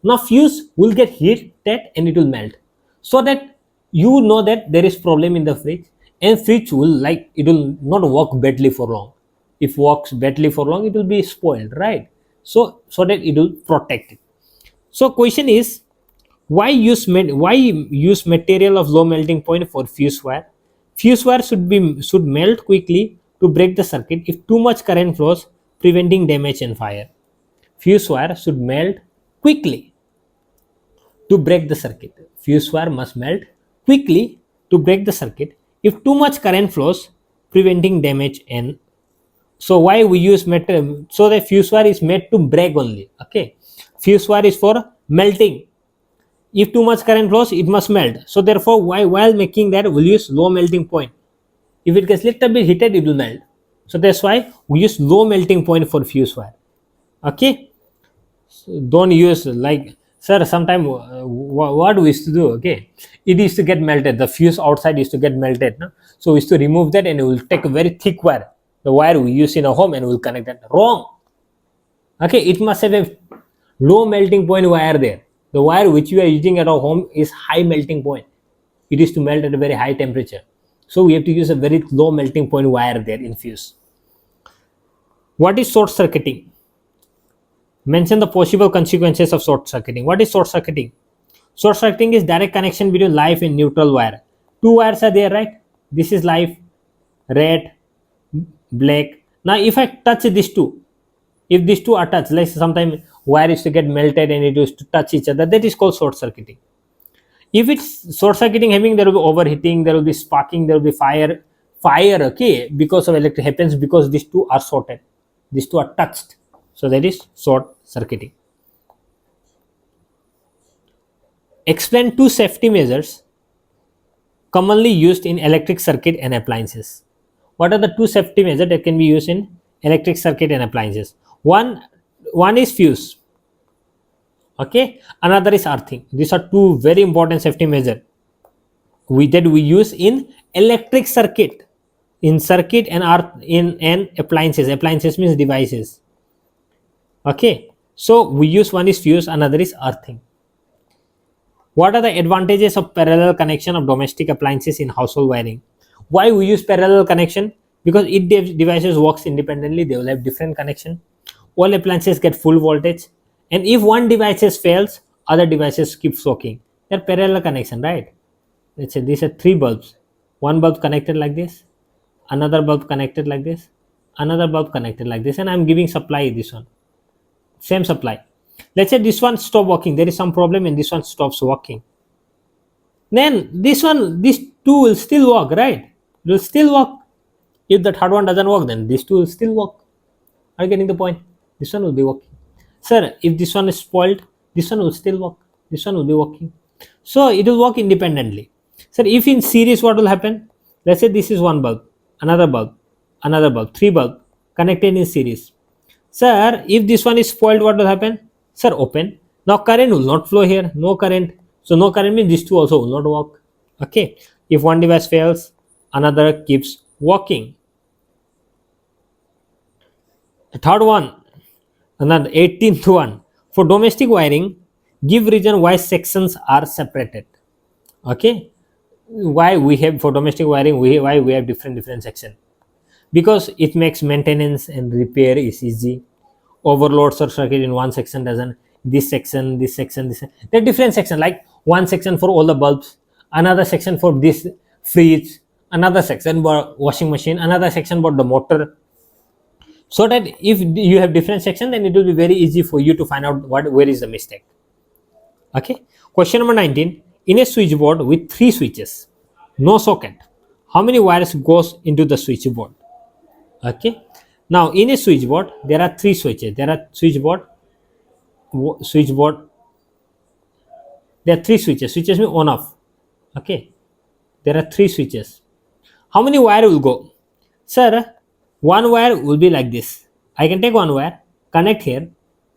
Now fuse will get heated and it will melt, so that you know that there is problem in the fridge, and fridge will, like, it will not work badly for long. If works badly for long, it will be spoiled, right? So that it will protect it. So question is, why use material of low melting point for fuse wire? Fuse wire should melt quickly to break the circuit if too much current flows, preventing damage and fire. Fuse wire should melt quickly to break the circuit. Fuse wire must melt quickly to break the circuit if too much current flows, preventing damage. And so why we use metal? So the fuse wire is made to break only. Okay, fuse wire is for melting. If too much current flows, it must melt. So therefore, while making that, we'll use low melting point. If it gets little bit heated, it will melt. So that's why we use low melting point for fuse wire. Okay, so don't use like, sir, sometime what we used to do, okay, it used to get melted, the fuse outside used to get melted, no? So we used to remove that and we will take a very thick wire, the wire we use in a home, and we'll connect that. Wrong. Okay, it must have a low melting point wire there. The wire which we are using at our home is high melting point. It is to melt at a very high temperature, so we have to use a very low melting point wire there in fuse. What is short circuiting? Mention the possible consequences of short circuiting. What is short circuiting? Short circuiting is direct connection between live and neutral wire. Two wires are there, right? This is live, red, black. Now if I touch these two, if these two are touched, like sometimes wire is to get melted and it used to touch each other, that is called short circuiting. If it's short circuiting having, there will be overheating, there will be sparking, there will be fire, okay, because of electric happens because these two are shorted, these two are touched. So that is short circuiting. Explain two safety measures commonly used in electric circuit and appliances. What are the two safety measures that can be used in electric circuit and appliances? One is fuse. Okay, another is earthing. These are two very important safety measures that we use in electric circuit, in circuit and earth in and appliances. Appliances means devices. Okay, so we use, one is fuse, another is earthing. What are the advantages of parallel connection of domestic appliances in household wiring? Why we use parallel connection? Because each devices works independently, they will have different connection. All appliances get full voltage, and if one device fails, other devices keep working. They're parallel connection, right? Let's say these are three bulbs. One bulb connected like this, another bulb connected like this, another bulb connected like this, and I'm giving supply this one. Same supply. Let's say this one stop working, there is some problem and this one stops working. Then this one, these two will still work, right? It will still work. If the third one doesn't work, then these two will still work. Are you getting the point? This one will be working. Sir, if this one is spoiled, this one will still work. This one will be working. So it will work independently. Sir, if in series, what will happen? Let's say this is one bulb, another bulb, another bulb, three bulb connected in series. Sir, if this one is spoiled, what will happen? Sir, open. Now current will not flow here. No current. So no current means these two also will not work. Okay. If one device fails, another keeps working. The third one, another 18th one. For domestic wiring, give reason why sections are separated. Okay. Why we have, for domestic wiring, why we have different section? Because it makes maintenance and repair is easy. Overloads or circuit in one section doesn't. This section, this section, this. There are different sections, like one section for all the bulbs, another section for this fridge, another section for washing machine, another section for the motor. So that if you have different sections, then it will be very easy for you to find out where is the mistake. Okay. Question number 19. In a switchboard with 3 switches, no socket, how many wires goes into the switchboard? Okay. Now in a switchboard, there are 3 switches. There are switchboard. There are 3 switches. Switches mean on off. Okay. There are 3 switches. How many wire will go? Sir, one wire will be like this. I can take one wire, connect here,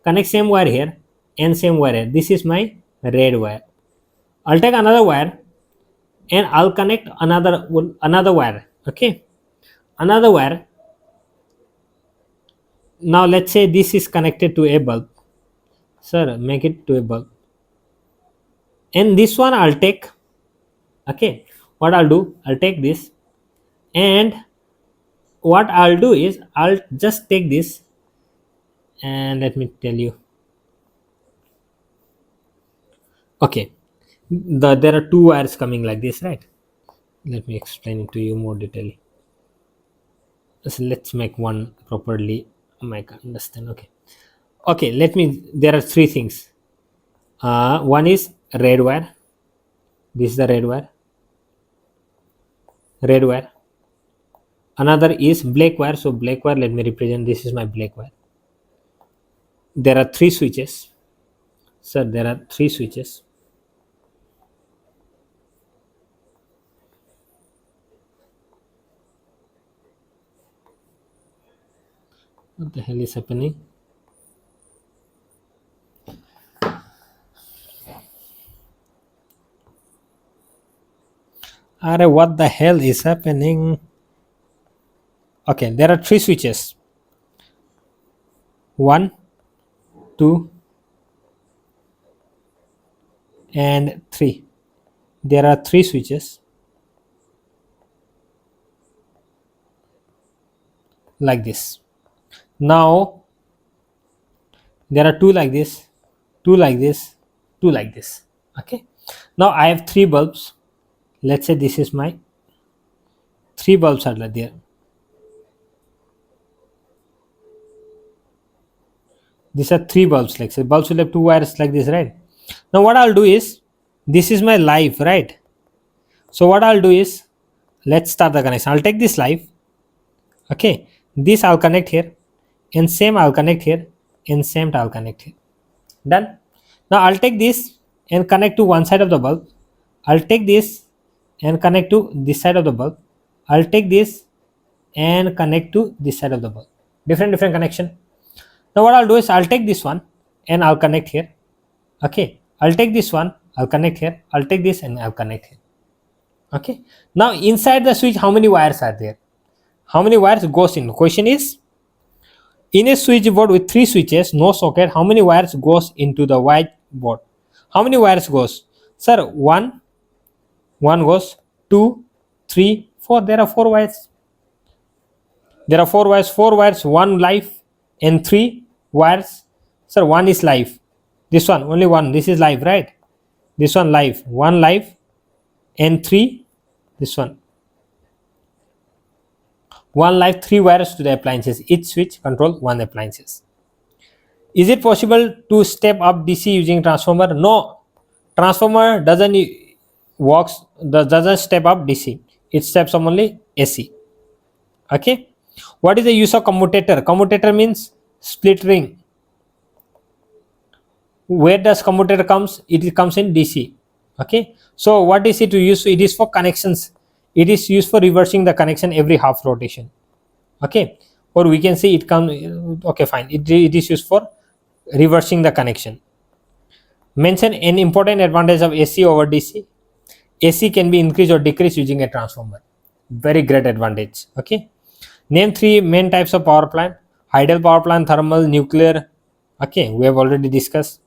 connect same wire here, and same wire here. This is my red wire. I'll take another wire and I'll connect another wire. Okay. Another wire. Now let's say this is connected to a bulb. Sir, make it to a bulb. And this one I'll take. Okay, what I'll do, I'll take this, and what I'll do is I'll just take this, and let me tell you. Okay, there are two wires coming like this, right? Let me explain it to you more detail. So let's make one properly. I can understand. Okay, let me. There are three things. One is red wire. This is the red wire. Red wire. Another is black wire. So black wire, let me represent. This is my black wire. There are three switches. Sir, there are three switches. What the hell is happening? What the hell is happening? Okay, there are three switches. 1, 2, and 3. There are three switches like this. Now there are two like this, two like this, two like this. Okay, now I have three bulbs. Let's say this is my three bulbs are like there. These are three bulbs. Like say bulbs will have two wires like this, right? Now what I'll do is, this is my live, right? So what I'll do is, let's start the connection. I'll take this live. Okay, this I'll connect here, and same I'll connect here, and same I'll connect here. Done. Now I'll take this and connect to one side of the bulb. I'll take this and connect to this side of the bulb. I'll take this and connect to this side of the bulb. Different connection. Now what I'll do is, I'll take this one and I'll connect here. Okay, I'll take this one, I'll connect here. I'll take this and I'll connect here. Okay, now inside the switch, how many wires are there? How many wires goes in? Question is, in a switchboard with three switches, no socket, how many wires goes into the white board? How many wires goes? Sir, one goes, 2, 3, 4. There are four wires. There are four wires, one live and three wires. Sir, one is live. This one, only one. This is live, right? This one live. One live and three. This one. One live, three wires to the appliances. Each switch control one appliances. Is it possible to step up DC using transformer? No. Transformer doesn't step up DC. It steps up only AC. Okay. What is the use of commutator? Commutator means split ring. Where does commutator comes? It comes in DC. Okay. So what is it to use? It is for connections. It is used for reversing the connection every half rotation. Okay. Or we can say it comes. Okay, fine. It is used for reversing the connection. Mention an important advantage of AC over DC. AC can be increased or decreased using a transformer. Very great advantage. Okay. Name three main types of power plant: hydel power plant, thermal, nuclear. Okay, we have already discussed.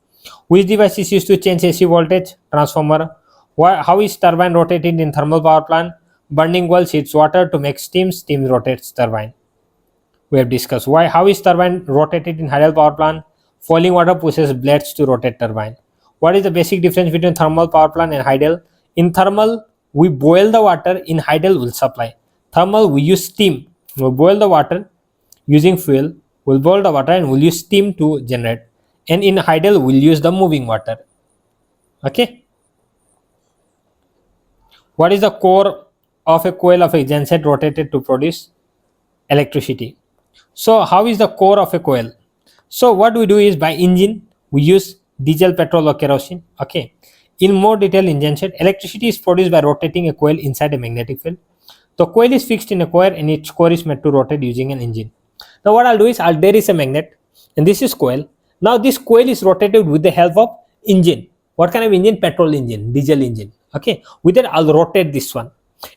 Which device is used to change AC voltage? Transformer. How is turbine rotated in thermal power plant? Burning well heats water to make steam. Steam rotates turbine. We have discussed. How is turbine rotated in hydel power plant? Falling water pushes blades to rotate turbine. What is the basic difference between thermal power plant and hydel? In thermal, we boil the water. In hydel, we'll supply. Thermal, we use steam. We'll boil the water using fuel. We'll boil the water and we'll use steam to generate. And in hydel, we'll use the moving water. Okay. What is the core of a coil of a genset rotated to produce electricity? So how is the core of a coil? So what we do is, by engine, we use diesel, petrol or kerosene. Okay. In more detail, in genset, electricity is produced by rotating a coil inside a magnetic field. The coil is fixed in a coil and its core is made to rotate using an engine. Now what I'll do is, there is a magnet and this is coil. Now this coil is rotated with the help of engine. What kind of engine? Petrol engine, diesel engine. Okay. With that, I'll rotate this one.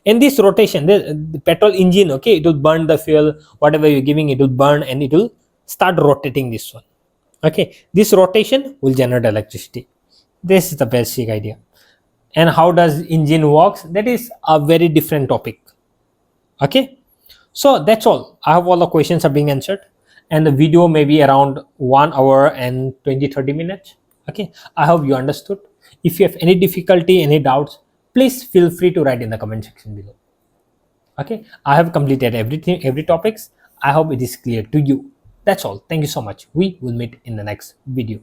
In this rotation, the petrol engine, okay, it will burn the fuel, whatever you're giving, it will burn and it will start rotating this one. Okay, this rotation will generate electricity. This is the basic idea. And how does engine works, that is a very different topic. Okay, so that's all. I have all the questions are being answered, and the video may be around 1 hour and 20-30 minutes. Okay, I hope you understood. If you have any difficulty, any doubts, please feel free to write in the comment section below. Okay, I have completed everything, every topics. I hope it is clear to you. That's all. Thank you so much. We will meet in the next video.